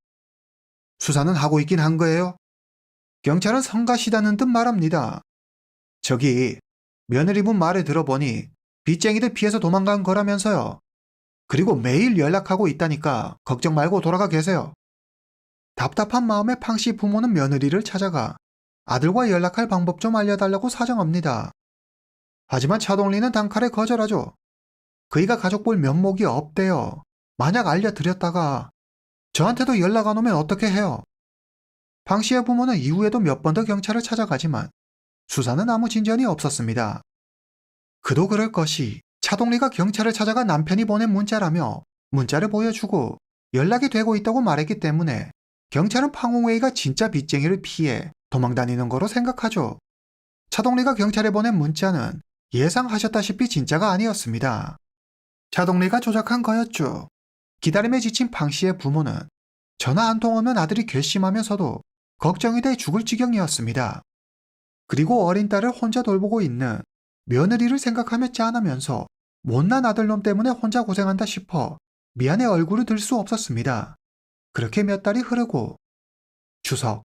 수사는 하고 있긴 한 거예요? 경찰은 성가시다는 듯 말합니다. 저기 며느리분 말을 들어보니 빚쟁이들 피해서 도망간 거라면서요. 그리고 매일 연락하고 있다니까 걱정 말고 돌아가 계세요. 답답한 마음에 팡씨 부모는 며느리를 찾아가 아들과 연락할 방법 좀 알려달라고 사정합니다. 하지만 차동리는 단칼에 거절하죠. 그이가 가족 볼 면목이 없대요. 만약 알려드렸다가 저한테도 연락 안 오면 어떻게 해요? 방씨의 부모는 이후에도 몇 번 더 경찰을 찾아가지만 수사는 아무 진전이 없었습니다. 그도 그럴 것이 차동리가 경찰을 찾아가 남편이 보낸 문자라며 문자를 보여주고 연락이 되고 있다고 말했기 때문에 경찰은 방홍웨이가 진짜 빚쟁이를 피해 도망다니는 거로 생각하죠. 차동리가 경찰에 보낸 문자는 예상하셨다시피 진짜가 아니었습니다. 차동리가 조작한 거였죠. 기다림에 지친 방씨의 부모는 전화 한 통 없는 아들이 괘씸하면서도 걱정이 돼 죽을 지경이었습니다. 그리고 어린 딸을 혼자 돌보고 있는 며느리를 생각하며 짠하면서 못난 아들놈 때문에 혼자 고생한다 싶어 미안해 얼굴을 들 수 없었습니다. 그렇게 몇 달이 흐르고 추석.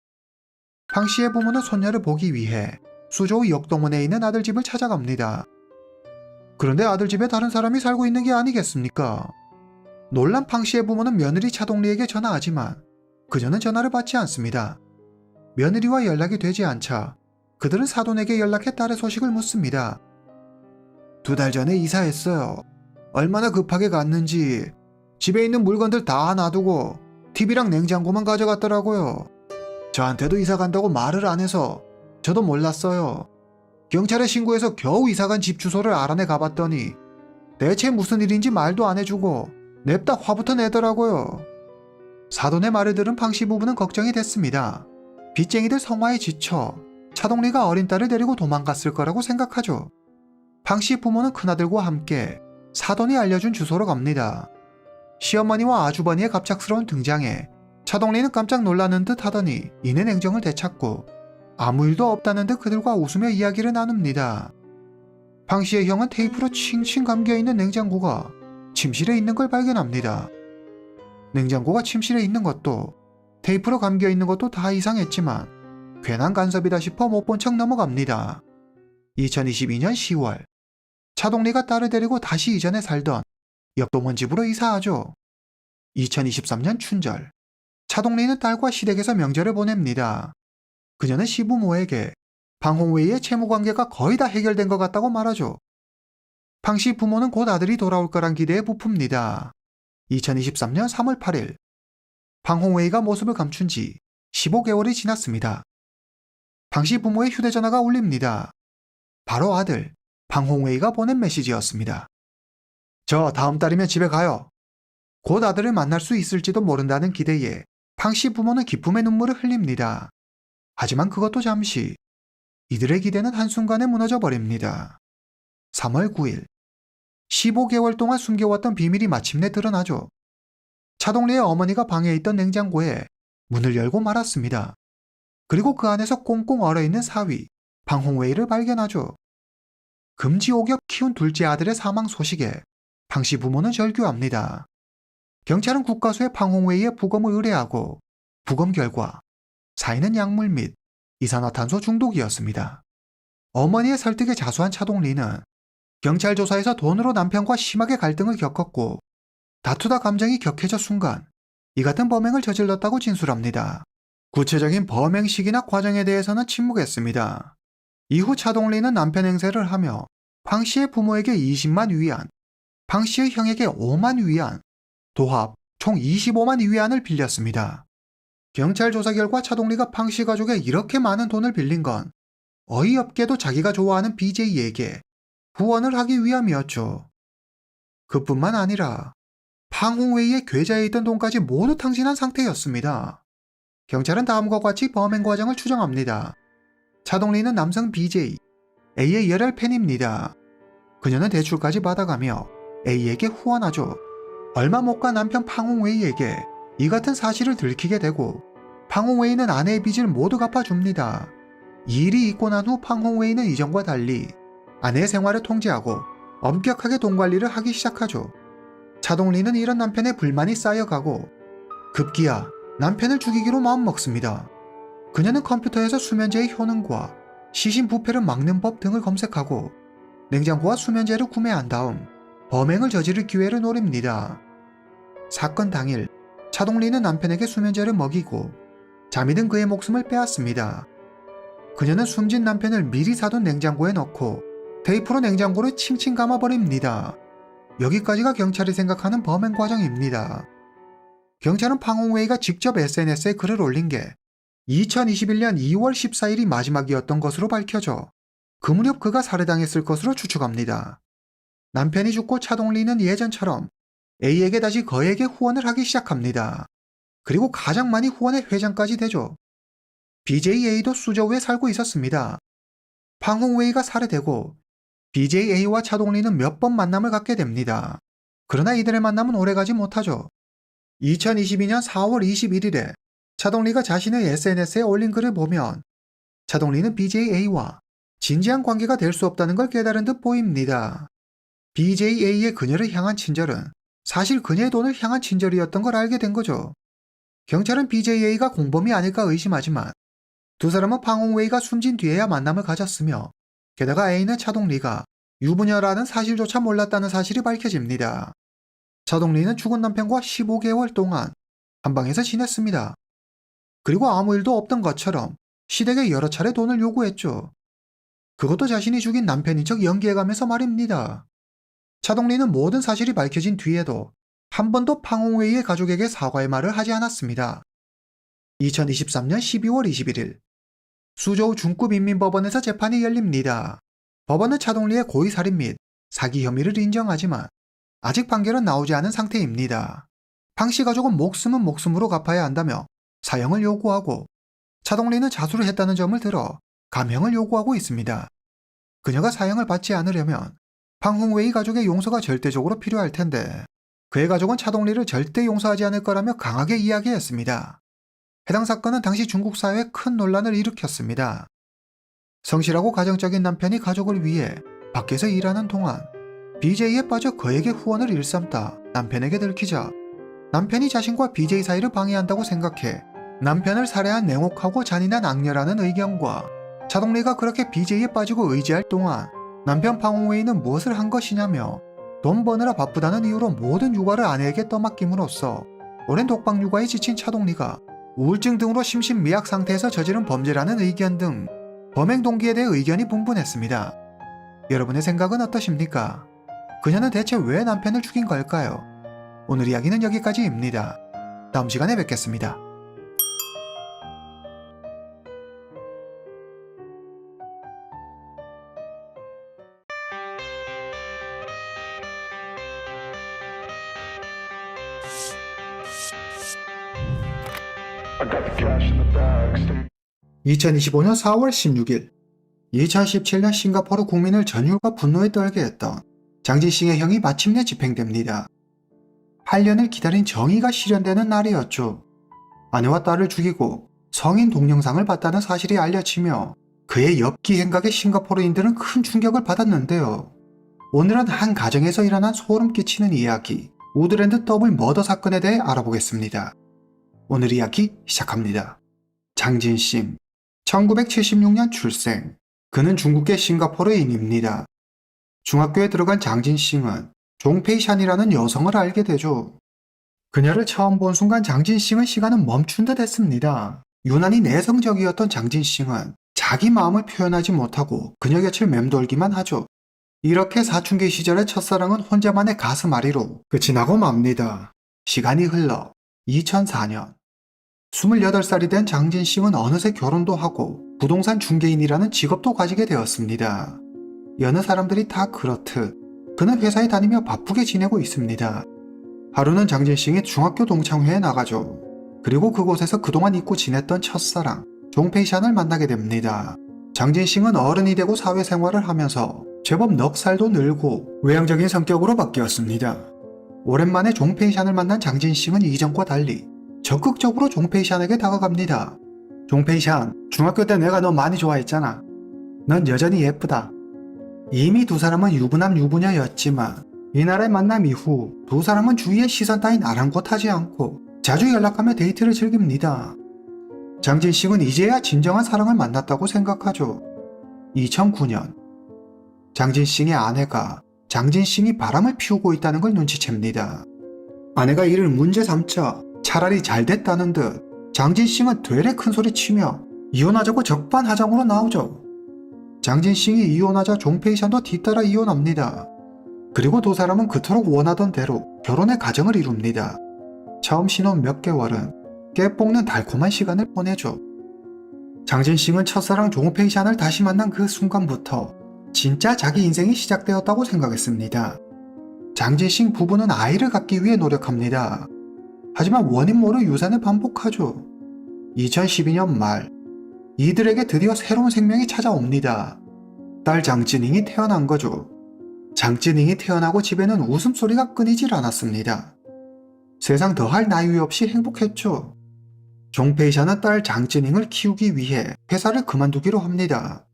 방씨의 부모는 손녀를 보기 위해 수조의 역동원에 있는 아들 집을 찾아갑니다. 그런데 아들 집에 다른 사람이 살고 있는 게 아니겠습니까? 놀란 방씨의 부모는 며느리 차동리에게 전화하지만 그녀는 전화를 받지 않습니다. 며느리와 연락이 되지 않자 그들은 사돈에게 연락해 딸의 소식을 묻습니다. 2달 전에 이사했어요. 얼마나 급하게 갔는지 집에 있는 물건들 다 놔두고 TV랑 냉장고만 가져갔더라고요. 저한테도 이사 간다고 말을 안 해서 저도 몰랐어요. 경찰에 신고해서 겨우 이사간 집 주소를 알아내 가봤더니 대체 무슨 일인지 말도 안 해주고 냅다 화부터 내더라고요. 사돈의 말을 들은 방씨 부부는 걱정이 됐습니다. 빚쟁이들 성화에 지쳐 차동리가 어린 딸을 데리고 도망갔을 거라고 생각하죠. 방 씨 부모는 큰아들과 함께 사돈이 알려준 주소로 갑니다. 시어머니와 아주버니의 갑작스러운 등장에 차동리는 깜짝 놀라는 듯 하더니 이내 냉정을 되찾고 아무 일도 없다는 듯 그들과 웃으며 이야기를 나눕니다. 방 씨의 형은 테이프로 칭칭 감겨있는 냉장고가 침실에 있는 걸 발견합니다. 냉장고가 침실에 있는 것도 테이프로 감겨있는 것도 다 이상했지만 괜한 간섭이다 싶어 못 본 척 넘어갑니다. 2022년 10월 차동리가 딸을 데리고 다시 이전에 살던 옆동원 집으로 이사하죠. 2023년 춘절 차동리는 딸과 시댁에서 명절을 보냅니다. 그녀는 시부모에게 방홍웨이의 채무관계가 거의 다 해결된 것 같다고 말하죠. 방씨 부모는 곧 아들이 돌아올 거란 기대에 부풉니다. 2023년 3월 8일 방홍웨이가 모습을 감춘 지 15개월이 지났습니다. 방씨 부모의 휴대전화가 울립니다. 바로 아들 방홍웨이가 보낸 메시지였습니다. 저 다음 달이면 집에 가요. 곧 아들을 만날 수 있을지도 모른다는 기대에 방씨 부모는 기쁨의 눈물을 흘립니다. 하지만 그것도 잠시, 이들의 기대는 한순간에 무너져 버립니다. 3월 9일 15개월 동안 숨겨왔던 비밀이 마침내 드러나죠. 차동리의 어머니가 방에 있던 냉장고에 문을 열고 말았습니다. 그리고 그 안에서 꽁꽁 얼어있는 사위 방홍웨이를 발견하죠. 금지옥엽 키운 둘째 아들의 사망 소식에 방씨 부모는 절규합니다. 경찰은 국과수에 방홍웨이의 부검을 의뢰하고 부검 결과 사인은 약물 및 이산화탄소 중독이었습니다. 어머니의 설득에 자수한 차동리는 경찰 조사에서 돈으로 남편과 심하게 갈등을 겪었고 다투다 감정이 격해져 순간 이 같은 범행을 저질렀다고 진술합니다. 구체적인 범행 시기나 과정에 대해서는 침묵했습니다. 이후 차동리는 남편 행세를 하며 방 씨의 부모에게 20만 위안, 방 씨의 형에게 5만 위안, 도합 총 25만 위안을 빌렸습니다. 경찰 조사 결과 차동리가 방 씨 가족에 이렇게 많은 돈을 빌린 건 어이없게도 자기가 좋아하는 BJ에게 후원을 하기 위함이었죠. 그뿐만 아니라 방홍웨이의 계좌에 있던 돈까지 모두 탕진한 상태였습니다. 경찰은 다음과 같이 범행 과정을 추정합니다. 차동리는 남성 BJ A의 열혈 팬입니다. 그녀는 대출까지 받아가며 A에게 후원하죠. 얼마 못 가 남편 방홍웨이에게 이 같은 사실을 들키게 되고 방홍웨이는 아내의 빚을 모두 갚아줍니다. 이 일이 있고 난 후 방홍웨이는 이전과 달리 아내의 생활을 통제하고 엄격하게 돈 관리를 하기 시작하죠. 차동리는 이런 남편의 불만이 쌓여가고 급기야 남편을 죽이기로 마음먹습니다. 그녀는 컴퓨터에서 수면제의 효능과 시신 부패를 막는 법 등을 검색하고 냉장고와 수면제를 구매한 다음 범행을 저지를 기회를 노립니다. 사건 당일 차동리는 남편에게 수면제를 먹이고 잠이 든 그의 목숨을 빼앗습니다. 그녀는 숨진 남편을 미리 사둔 냉장고에 넣고 테이프로 냉장고를 칭칭 감아버립니다. 여기까지가 경찰이 생각하는 범행 과정입니다. 경찰은 방홍웨이가 직접 SNS에 글을 올린 게 2021년 2월 14일이 마지막이었던 것으로 밝혀져 그 무렵 그가 살해당했을 것으로 추측합니다. 남편이 죽고 차동리는 예전처럼 A에게 다시 거액의 후원을 하기 시작합니다. 그리고 가장 많이 후원의 회장까지 되죠. BJA도 수저우에 살고 있었습니다. 방홍웨이가 살해되고 BJA와 차동리는 몇 번 만남을 갖게 됩니다. 그러나 이들의 만남은 오래가지 못하죠. 2022년 4월 21일에 차동리가 자신의 SNS에 올린 글을 보면 차동리는 BJA와 진지한 관계가 될 수 없다는 걸 깨달은 듯 보입니다. BJA의 그녀를 향한 친절은 사실 그녀의 돈을 향한 친절이었던 걸 알게 된 거죠. 경찰은 BJA가 공범이 아닐까 의심하지만 두 사람은 방홍웨이가 숨진 뒤에야 만남을 가졌으며 게다가 A는 차동리가 유부녀라는 사실조차 몰랐다는 사실이 밝혀집니다. 차동리는 죽은 남편과 15개월 동안 한 방에서 지냈습니다. 그리고 아무 일도 없던 것처럼 시댁에 여러 차례 돈을 요구했죠. 그것도 자신이 죽인 남편인 척 연기해가면서 말입니다. 차동리는 모든 사실이 밝혀진 뒤에도 한 번도 방홍웨이의 가족에게 사과의 말을 하지 않았습니다. 2023년 12월 21일 수저우 중급인민법원에서 재판이 열립니다. 법원은 차동리의 고의살인 및 사기 혐의를 인정하지만 아직 판결은 나오지 않은 상태입니다. 방씨 가족은 목숨은 목숨으로 갚아야 한다며 사형을 요구하고 차동리는 자수를 했다는 점을 들어 감형을 요구하고 있습니다. 그녀가 사형을 받지 않으려면 팡홍웨이 가족의 용서가 절대적으로 필요할 텐데 그의 가족은 차동리를 절대 용서하지 않을 거라며 강하게 이야기했습니다. 해당 사건은 당시 중국 사회에 큰 논란을 일으켰습니다. 성실하고 가정적인 남편이 가족을 위해 밖에서 일하는 동안 BJ에 빠져 그에게 후원을 일삼다 남편에게 들키자 남편이 자신과 BJ 사이를 방해한다고 생각해 남편을 살해한 냉혹하고 잔인한 악녀라는 의견과 차동리가 그렇게 BJ에 빠지고 의지할 동안 남편 팡홍웨이는 무엇을 한 것이냐며 돈 버느라 바쁘다는 이유로 모든 육아를 아내에게 떠맡김으로써 오랜 독박 육아에 지친 차동리가 우울증 등으로 심신미약 상태에서 저지른 범죄라는 의견 등 범행 동기에 대해 의견이 분분했습니다. 여러분의 생각은 어떠십니까? 그녀는 대체 왜 남편을 죽인 걸까요? 오늘 이야기는 여기까지입니다. 다음 시간에 뵙겠습니다. I got the cash in the bag. Stay 2025년 4월 16일 2017년 싱가포르 국민을 전율과 분노에 떨게 했던 장진싱의 형이 마침내 집행됩니다. 8년을 기다린 정의가 실현되는 날이었죠. 아내와 딸을 죽이고 성인 동영상을 봤다는 사실이 알려지며 그의 엽기 행각에 싱가포르인들은 큰 충격을 받았는데요. 오늘은 한 가정에서 일어난 소름 끼치는 이야기 우드랜드 더블 머더 사건에 대해 알아보겠습니다. 오늘 이야기 시작합니다. 장진싱 1976년 출생. 그는 중국계 싱가포르인입니다. 중학교에 들어간 장진싱은 종페이샨이라는 여성을 알게 되죠. 그녀를 처음 본 순간 장진싱의 시간은 멈춘 듯 했습니다. 유난히 내성적이었던 장진싱은 자기 마음을 표현하지 못하고 그녀 곁을 맴돌기만 하죠. 이렇게 사춘기 시절의 첫사랑은 혼자만의 가슴앓이로 끝이 나고 맙니다. 시간이 흘러 2004년 28살이 된 장진싱은 어느새 결혼도 하고 부동산 중개인이라는 직업도 가지게 되었습니다. 여느 사람들이 다 그렇듯 그는 회사에 다니며 바쁘게 지내고 있습니다. 하루는 장진싱이 중학교 동창회에 나가죠. 그리고 그곳에서 그동안 잊고 지냈던 첫사랑 종페이샨을 만나게 됩니다. 장진싱은 어른이 되고 사회생활을 하면서 제법 넉살도 늘고 외향적인 성격으로 바뀌었습니다. 오랜만에 종페이샨을 만난 장진싱은 이전과 달리 적극적으로 종페이샨에게 다가갑니다. 종페이샨, 중학교 때 내가 너 많이 좋아했잖아. 넌 여전히 예쁘다. 이미 두 사람은 유부남 유부녀였지만 이날의 만남 이후 두 사람은 주위의 시선 따윈 아랑곳하지 않고 자주 연락하며 데이트를 즐깁니다. 장진싱은 이제야 진정한 사랑을 만났다고 생각하죠. 2009년 장진싱의 아내가 장진싱이 바람을 피우고 있다는 걸 눈치챕니다. 아내가 이를 문제 삼자 차라리 잘 됐다는 듯 장진싱은 되레 큰소리치며 이혼하자고 적반하장으로 나오죠. 장진싱이 이혼하자 종페이샨도 뒤따라 이혼합니다. 그리고 두 사람은 그토록 원하던 대로 결혼의 가정을 이룹니다. 처음 신혼 몇 개월은 깨볶는 달콤한 시간을 보내죠. 장진싱은 첫사랑 종페이샨을 다시 만난 그 순간부터 진짜 자기 인생이 시작되었다고 생각했습니다. 장진싱 부부는 아이를 갖기 위해 노력합니다. 하지만 원인 모를 유산을 반복하죠. 2012년 말 이들에게 드디어 새로운 생명이 찾아옵니다. 딸 장진잉이 태어난 거죠. 장진잉이 태어나고 집에는 웃음소리가 끊이질 않았습니다. 세상 더할 나위 없이 행복했죠. 종페이샨은 딸 장진잉을 키우기 위해 회사를 그만두기로 합니다.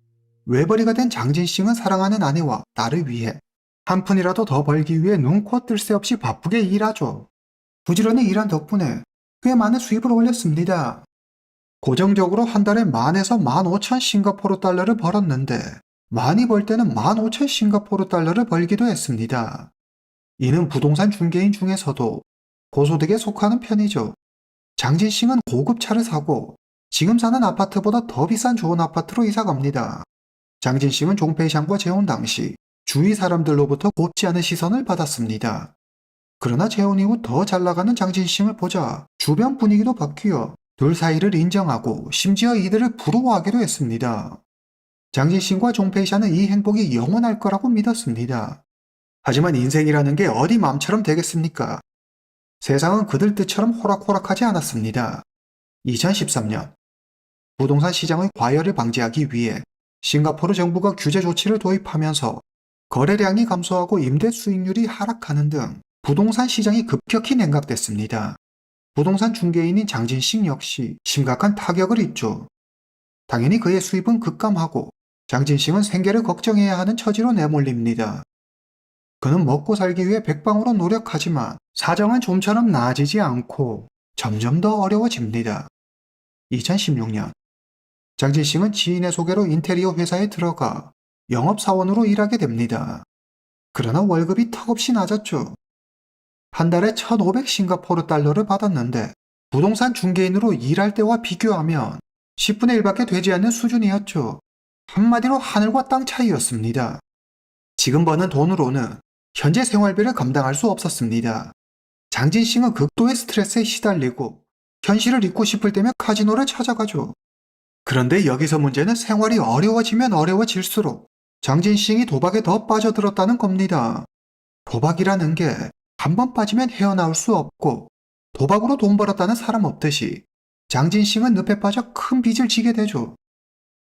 외벌이가 된 장진싱은 사랑하는 아내와 딸을 위해 한 푼이라도 더 벌기 위해 눈코 뜰 새 없이 바쁘게 일하죠. 부지런히 일한 덕분에 꽤 많은 수입을 올렸습니다. 고정적으로 한 달에 10,000에서 15,000 싱가포르 달러를 벌었는데 많이 벌 때는 15,000 싱가포르 달러를 벌기도 했습니다. 이는 부동산 중개인 중에서도 고소득에 속하는 편이죠. 장진싱은 고급 차를 사고 지금 사는 아파트보다 더 비싼 좋은 아파트로 이사 갑니다. 장진싱은 종페이샨과 재혼 당시 주위 사람들로부터 곱지 않은 시선을 받았습니다. 그러나 재혼 이후 더 잘나가는 장진싱을 보자 주변 분위기도 바뀌어 둘 사이를 인정하고 심지어 이들을 부러워하기도 했습니다. 장진싱과 종페이샨은 이 행복이 영원할 거라고 믿었습니다. 하지만 인생이라는 게 어디 마음처럼 되겠습니까? 세상은 그들 뜻처럼 호락호락하지 않았습니다. 2013년 부동산 시장의 과열을 방지하기 위해 싱가포르 정부가 규제 조치를 도입하면서 거래량이 감소하고 임대 수익률이 하락하는 등 부동산 시장이 급격히 냉각됐습니다. 부동산 중개인인 장진식 역시 심각한 타격을 입죠. 당연히 그의 수입은 급감하고 장진식은 생계를 걱정해야 하는 처지로 내몰립니다. 그는 먹고 살기 위해 백방으로 노력하지만 사정은 좀처럼 나아지지 않고 점점 더 어려워집니다. 2016년 장진식은 지인의 소개로 인테리어 회사에 들어가 영업사원으로 일하게 됩니다. 그러나 월급이 턱없이 낮았죠. 한 달에 1,500 싱가포르 달러를 받았는데 부동산 중개인으로 일할 때와 비교하면 10분의 1밖에 되지 않는 수준이었죠. 한마디로 하늘과 땅 차이였습니다. 지금 버는 돈으로는 현재 생활비를 감당할 수 없었습니다. 장진식은 극도의 스트레스에 시달리고 현실을 잊고 싶을 때면 카지노를 찾아가죠. 그런데 여기서 문제는 생활이 어려워지면 어려워질수록 장진식이 도박에 더 빠져들었다는 겁니다. 도박이라는 게 한 번 빠지면 헤어나올 수 없고 도박으로 돈 벌었다는 사람 없듯이 장진식은 늪에 빠져 큰 빚을 지게 되죠.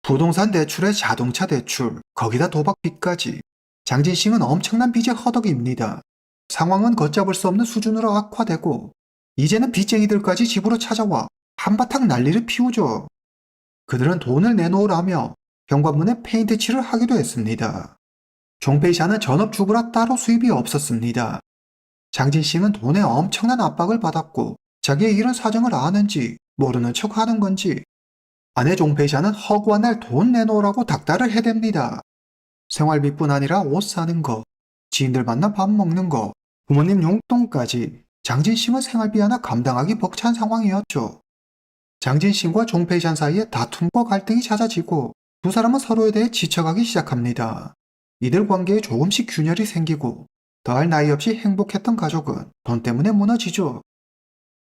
부동산 대출에 자동차 대출, 거기다 도박빚까지 장진식은 엄청난 빚의 허덕입니다. 상황은 걷잡을 수 없는 수준으로 악화되고 이제는 빚쟁이들까지 집으로 찾아와 한바탕 난리를 피우죠. 그들은 돈을 내놓으라며 현관문에 페인트 칠을 하기도 했습니다. 종페이샤는 전업주부라 따로 수입이 없었습니다. 장진식은 돈에 엄청난 압박을 받았고 자기의 이런 사정을 아는지 모르는 척 하는 건지 아내 종페이샤는 허구한 날 돈 내놓으라고 닥달을 해댑니다. 생활비뿐 아니라 옷 사는 거, 지인들 만나 밥 먹는 거, 부모님 용돈까지 장진식은 생활비 하나 감당하기 벅찬 상황이었죠. 장진식과 종페이샤 사이에 다툼과 갈등이 잦아지고 두 사람은 서로에 대해 지쳐가기 시작합니다. 이들 관계에 조금씩 균열이 생기고 더할 나위 없이 행복했던 가족은 돈 때문에 무너지죠.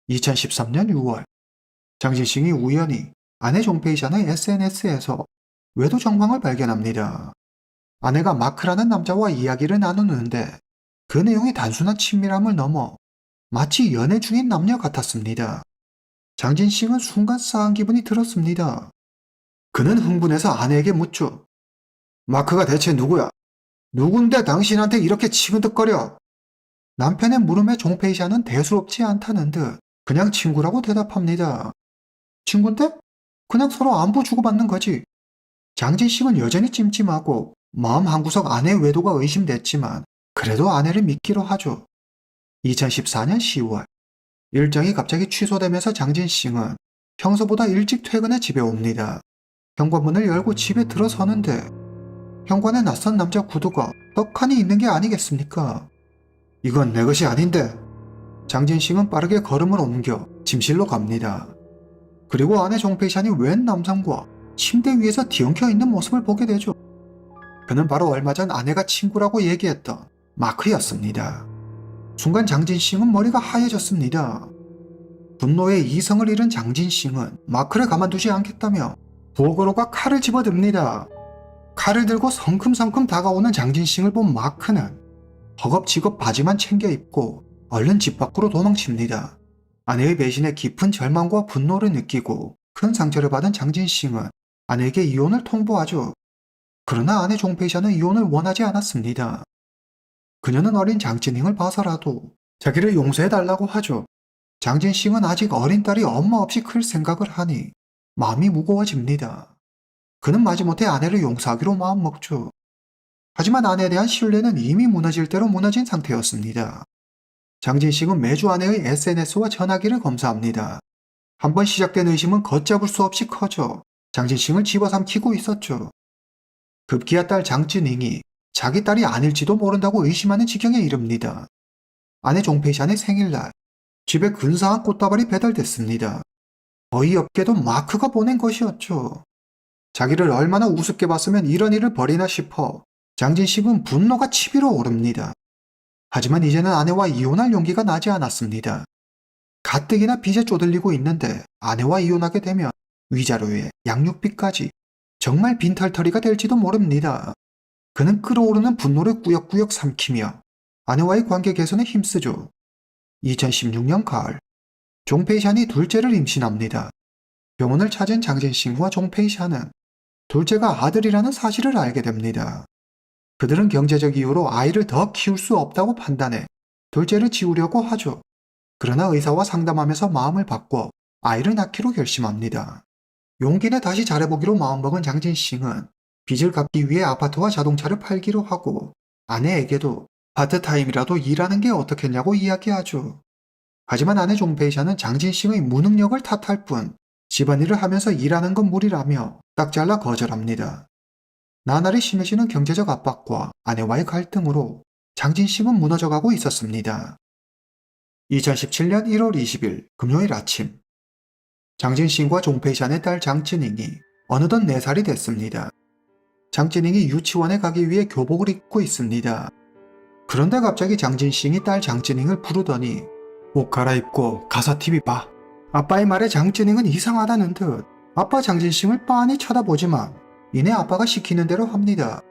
2013년 6월 장진식이 우연히 아내 종페이샤의 SNS에서 외도 정황을 발견합니다. 아내가 마크라는 남자와 이야기를 나누는데 그 내용이 단순한 친밀함을 넘어 마치 연애 중인 남녀 같았습니다. 장진식은 순간 싸한 기분이 들었습니다. 그는 흥분해서 아내에게 묻죠. 마크가 대체 누구야? 누군데 당신한테 이렇게 치근덕거려? 남편의 물음에 종페이샤는 대수롭지 않다는 듯 그냥 친구라고 대답합니다. 친군데? 그냥 서로 안부 주고받는 거지. 장진식은 여전히 찜찜하고 마음 한구석 아내 외도가 의심됐지만 그래도 아내를 믿기로 하죠. 2014년 10월 일정이 갑자기 취소되면서 장진식은 평소보다 일찍 퇴근해 집에 옵니다. 현관문을 열고 집에 들어서는데 현관에 낯선 남자 구두가 떡하니 있는 게 아니겠습니까? 이건 내 것이 아닌데. 장진식은 빠르게 걸음을 옮겨 침실로 갑니다. 그리고 아내 종페이샤니 웬 남성과 침대 위에서 뒤엉켜 있는 모습을 보게 되죠. 그는 바로 얼마 전 아내가 친구라고 얘기했던 마크였습니다. 순간 장진식은 머리가 하얘졌습니다. 분노에 이성을 잃은 장진식은 마크를 가만두지 않겠다며 부엌으로가 칼을 집어듭니다. 칼을 들고 성큼성큼 다가오는 장진식을 본 마크는 허겁지겁 바지만 챙겨 입고 얼른 집 밖으로 도망칩니다. 아내의 배신에 깊은 절망과 분노를 느끼고 큰 상처를 받은 장진식은 아내에게 이혼을 통보하죠. 그러나 아내 종페이샤는 이혼을 원하지 않았습니다. 그녀는 어린 장진잉을 봐서라도 자기를 용서해달라고 하죠. 장진식은 아직 어린 딸이 엄마 없이 클 생각을 하니 마음이 무거워집니다. 그는 마지못해 아내를 용서하기로 마음먹죠. 하지만 아내에 대한 신뢰는 이미 무너질 대로 무너진 상태였습니다. 장진식은 매주 아내의 SNS와 전화기를 검사합니다. 한번 시작된 의심은 걷잡을 수 없이 커져 장진식을 집어삼키고 있었죠. 급기야 딸 장진잉이 자기 딸이 아닐지도 모른다고 의심하는 지경에 이릅니다. 아내 종페이샤의 생일날 집에 근사한 꽃다발이 배달됐습니다. 어이없게도 마크가 보낸 것이었죠. 자기를 얼마나 우습게 봤으면 이런 일을 벌이나 싶어 장진식은 분노가 치밀어 오릅니다. 하지만 이제는 아내와 이혼할 용기가 나지 않았습니다. 가뜩이나 빚에 쪼들리고 있는데 아내와 이혼하게 되면 위자료에 양육비까지 정말 빈털터리가 될지도 모릅니다. 그는 끓어오르는 분노를 꾸역꾸역 삼키며 아내와의 관계 개선에 힘쓰죠. 2016년 가을, 종페이샤니 둘째를 임신합니다. 병원을 찾은 장진식과 종페이샤는 둘째가 아들이라는 사실을 알게 됩니다. 그들은 경제적 이유로 아이를 더 키울 수 없다고 판단해 둘째를 지우려고 하죠. 그러나 의사와 상담하면서 마음을 바꿔 아이를 낳기로 결심합니다. 용기 내 다시 잘해보기로 마음먹은 장진싱은 빚을 갚기 위해 아파트와 자동차를 팔기로 하고 아내에게도 파트타임이라도 일하는 게 어떻겠냐고 이야기하죠. 하지만 아내 종페이샤는 장진싱의 무능력을 탓할 뿐 집안일을 하면서 일하는 건 무리라며 딱 잘라 거절합니다. 나날이 심해지는 경제적 압박과 아내와의 갈등으로 장진싱은 무너져가고 있었습니다. 2017년 1월 20일 금요일 아침, 장진싱과 종페이샨의 딸 장진잉이 어느덧 4살이 됐습니다. 장진잉이 유치원에 가기 위해 교복을 입고 있습니다. 그런데 갑자기 장진싱이 딸 장진잉을 부르더니 옷 갈아입고 가서 TV 봐. 아빠의 말에 장진잉은 이상하다는 듯 아빠 장진싱을 빤히 쳐다보지만 이내 아빠가 시키는 대로 합니다.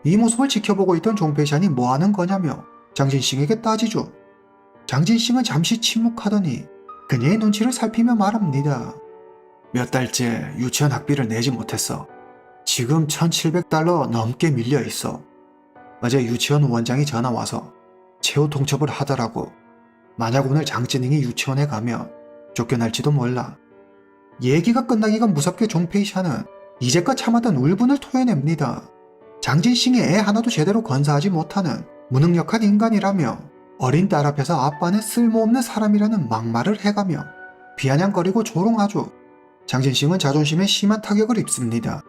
이 모습을 지켜보고 있던 종페이샨이 뭐 하는 거냐며 장진싱에게 따지죠. 장진싱은 잠시 침묵하더니 그녀의 눈치를 살피며 말합니다. 몇 달째 유치원 학비를 내지 못했어. 지금 $1,700 넘게 밀려 있어. 어제 유치원 원장이 전화와서 최후 통첩을 하더라고. 만약 오늘 장진잉이 유치원에 가면 쫓겨날지도 몰라. 얘기가 끝나기가 무섭게 종페이샤는 이제껏 참았던 울분을 토해냅니다. 장진싱이 애 하나도 제대로 건사하지 못하는 무능력한 인간이라며 어린 딸 앞에서 아빠는 쓸모없는 사람이라는 막말을 해가며 비아냥거리고 조롱하죠. 장진싱은 자존심에 심한 타격을 입습니다.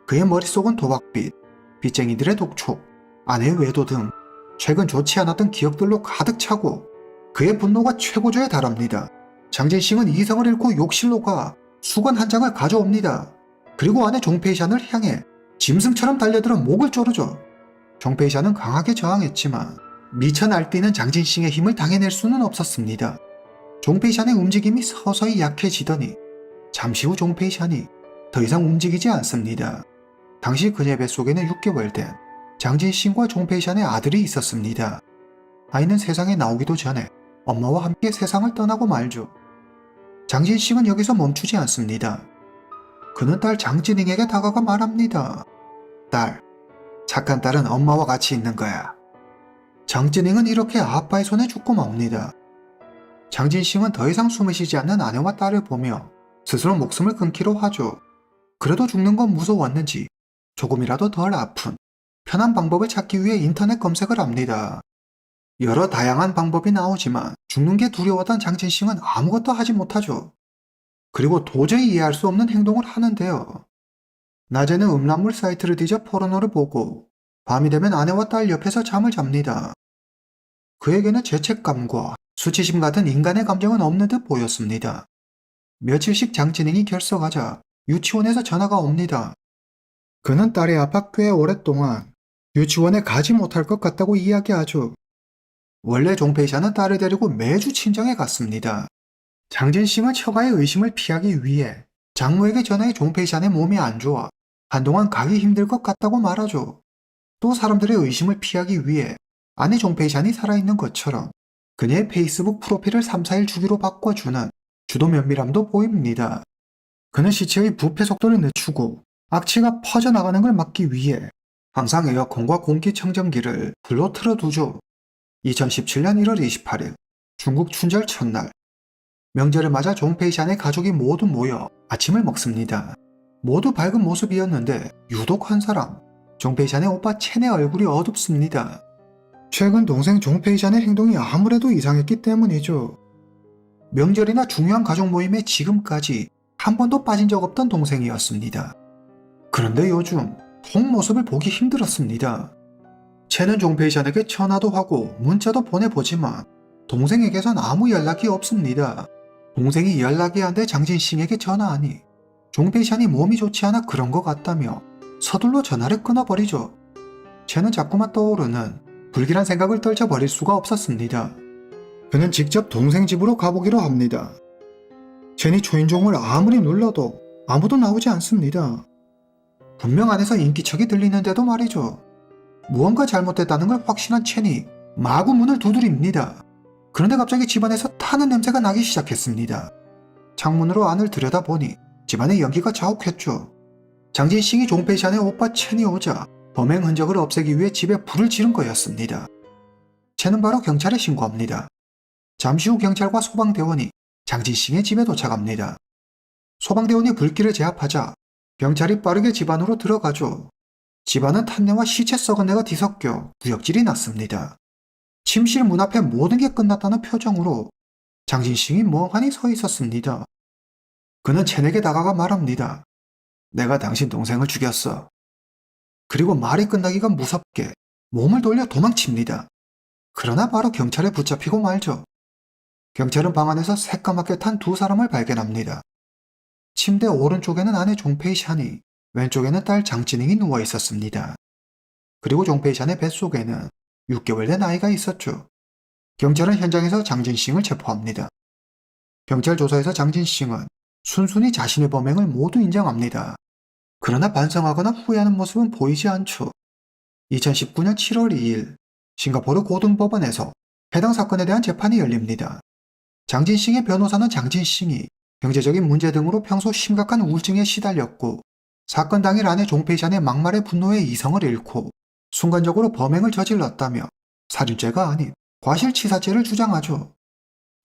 그의 머릿속은 도박빚, 빚쟁이들의 독촉, 아내의 외도 등 최근 좋지 않았던 기억들로 가득 차고 그의 분노가 최고조에 달합니다. 장진싱은 이성을 잃고 욕실로 가 수건 한 장을 가져옵니다. 그리고 아내 종페이샨을 향해 짐승처럼 달려들어 목을 조르죠. 종페이샨은 강하게 저항했지만 미쳐 날뛰는 장진싱의 힘을 당해낼 수는 없었습니다. 종페이샨의 움직임이 서서히 약해지더니 잠시 후 종페이샨이 더 이상 움직이지 않습니다. 당시 그녀의 뱃속에는 6개월 된 장진싱과 종페이샨의 아들이 있었습니다. 아이는 세상에 나오기도 전에 엄마와 함께 세상을 떠나고 말죠. 장진싱은 여기서 멈추지 않습니다. 그는 딸 장진잉에게 다가가 말합니다. 딸, 착한 딸은 엄마와 같이 있는 거야. 장진잉은 이렇게 아빠의 손에 죽고 맙니다. 장진싱은 더 이상 숨을 쉬지 않는 아내와 딸을 보며 스스로 목숨을 끊기로 하죠. 그래도 죽는 건 무서웠는지 조금이라도 덜 아픈 편한 방법을 찾기 위해 인터넷 검색을 합니다. 여러 다양한 방법이 나오지만 죽는 게 두려웠던 장진싱은 아무것도 하지 못하죠. 그리고 도저히 이해할 수 없는 행동을 하는데요. 낮에는 음란물 사이트를 뒤져 포르노를 보고 밤이 되면 아내와 딸 옆에서 잠을 잡니다. 그에게는 죄책감과 수치심 같은 인간의 감정은 없는 듯 보였습니다. 며칠씩 장진잉이 결석하자 유치원에서 전화가 옵니다. 그는 딸의 아빠 꽤 오랫동안 유치원에 가지 못할 것 같다고 이야기하죠. 원래 종페이샤는 딸을 데리고 매주 친정에 갔습니다. 장진싱은 처가의 의심을 피하기 위해 장모에게 전화해 종페이샨의 몸이 안 좋아 한동안 가기 힘들 것 같다고 말하죠. 또 사람들의 의심을 피하기 위해 아내 종페이샨이 살아있는 것처럼 그녀의 페이스북 프로필을 3-4일 주기로 바꿔주는 주도 면밀함도 보입니다. 그는 시체의 부패 속도를 늦추고 악취가 퍼져나가는 걸 막기 위해 항상 에어컨과 공기청정기를 불로 틀어두죠. 2017년 1월 28일 중국 춘절 첫날, 명절을 맞아 종페이샨의 가족이 모두 모여 아침을 먹습니다. 모두 밝은 모습이었는데 유독 한 사람, 종페이샨의 오빠 첸의 얼굴이 어둡습니다. 최근 동생 종페이샨의 행동이 아무래도 이상했기 때문이죠. 명절이나 중요한 가족 모임에 지금까지 한 번도 빠진 적 없던 동생이었습니다. 그런데 요즘 통 모습을 보기 힘들었습니다. 첸은 종페이샨에게 전화도 하고 문자도 보내보지만 동생에게선 아무 연락이 없습니다. 동생이 연락이 안 돼 장진싱에게 전화하니 종페이샨이 몸이 좋지 않아 그런 것 같다며 서둘러 전화를 끊어버리죠. 첸은 자꾸만 떠오르는 불길한 생각을 떨쳐버릴 수가 없었습니다. 그는 직접 동생 집으로 가보기로 합니다. 첸이 초인종을 아무리 눌러도 아무도 나오지 않습니다. 분명 안에서 인기척이 들리는데도 말이죠. 무언가 잘못됐다는 걸 확신한 첸이 마구 문을 두드립니다. 그런데 갑자기 집안에서 타는 냄새가 나기 시작했습니다. 창문으로 안을 들여다보니 집안에 연기가 자욱했죠. 장진싱이 종페이샨의 오빠 첸이 오자 범행 흔적을 없애기 위해 집에 불을 지른 거였습니다. 첸은 바로 경찰에 신고합니다. 잠시 후 경찰과 소방대원이 장진싱의 집에 도착합니다. 소방대원이 불길을 제압하자 경찰이 빠르게 집 안으로 들어가죠. 집안은 탄내와 시체 썩은 내가 뒤섞여 구역질이 났습니다. 침실 문 앞에 모든 게 끝났다는 표정으로 장진싱이 멍하니 서 있었습니다. 그는 첸에게 다가가 말합니다. 내가 당신 동생을 죽였어. 그리고 말이 끝나기가 무섭게 몸을 돌려 도망칩니다. 그러나 바로 경찰에 붙잡히고 말죠. 경찰은 방 안에서 새까맣게 탄 두 사람을 발견합니다. 침대 오른쪽에는 아내 종페이샨이, 왼쪽에는 딸 장진잉이 누워 있었습니다. 그리고 종페이샨의 뱃속에는 6개월 된 아이가 있었죠. 경찰은 현장에서 장진싱을 체포합니다. 경찰 조사에서 장진싱은 순순히 자신의 범행을 모두 인정합니다. 그러나 반성하거나 후회하는 모습은 보이지 않죠. 2019년 7월 2일 싱가포르 고등법원에서 해당 사건에 대한 재판이 열립니다. 장진싱의 변호사는 장진싱이 경제적인 문제 등으로 평소 심각한 우울증에 시달렸고 사건 당일 아내 종페이샨의 막말의 분노에 이성을 잃고 순간적으로 범행을 저질렀다며 살인죄가 아닌 과실치사죄를 주장하죠.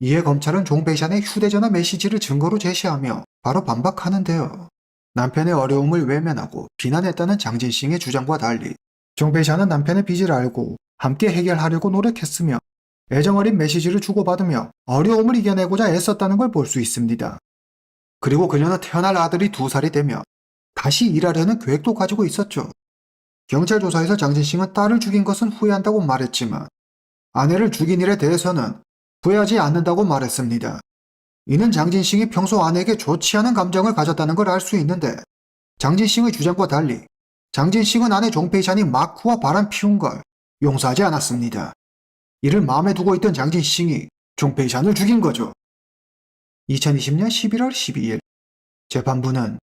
이에 검찰은 종페이샨의 휴대전화 메시지를 증거로 제시하며 바로 반박하는데요. 남편의 어려움을 외면하고 비난했다는 장진싱의 주장과 달리 종페이샨은 남편의 빚을 알고 함께 해결하려고 노력했으며 애정어린 메시지를 주고받으며 어려움을 이겨내고자 애썼다는 걸 볼 수 있습니다. 그리고 그녀는 태어날 아들이 2살이 되며 다시 일하려는 계획도 가지고 있었죠. 경찰 조사에서 장진싱은 딸을 죽인 것은 후회한다고 말했지만 아내를 죽인 일에 대해서는 후회하지 않는다고 말했습니다. 이는 장진싱이 평소 아내에게 좋지 않은 감정을 가졌다는 걸 알 수 있는데 장진싱의 주장과 달리 장진싱은 아내 종페이샨이 마크와 바람 피운 걸 용서하지 않았습니다. 이를 마음에 두고 있던 장진싱이 종페이샨을 죽인 거죠. 2020년 11월 12일 재판부는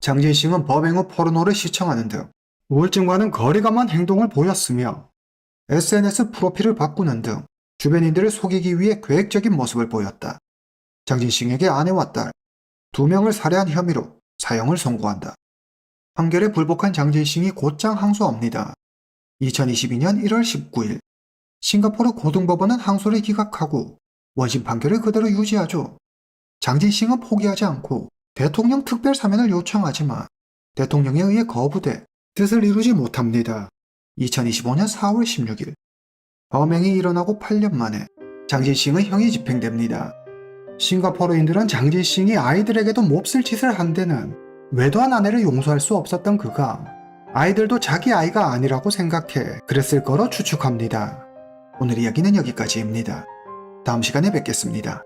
장진싱은 범행 후 포르노를 시청하는 등 우울증과는 거리감한 행동을 보였으며 SNS 프로필을 바꾸는 등 주변인들을 속이기 위해 계획적인 모습을 보였다. 장진싱에게 아내와 딸 2명을 살해한 혐의로 사형을 선고한다. 판결에 불복한 장진싱이 곧장 항소합니다. 2022년 1월 19일 싱가포르 고등법원은 항소를 기각하고 원심 판결을 그대로 유지하죠. 장진싱은 포기하지 않고 대통령 특별 사면을 요청하지만 대통령에 의해 거부돼 뜻을 이루지 못합니다. 2025년 4월 16일 범행이 일어나고 8년 만에 장진싱의 형이 집행됩니다. 싱가포르인들은 장진싱이 아이들에게도 몹쓸 짓을 한 데는 외도한 아내를 용서할 수 없었던 그가 아이들도 자기 아이가 아니라고 생각해 그랬을 거로 추측합니다. 오늘 이야기는 여기까지입니다. 다음 시간에 뵙겠습니다.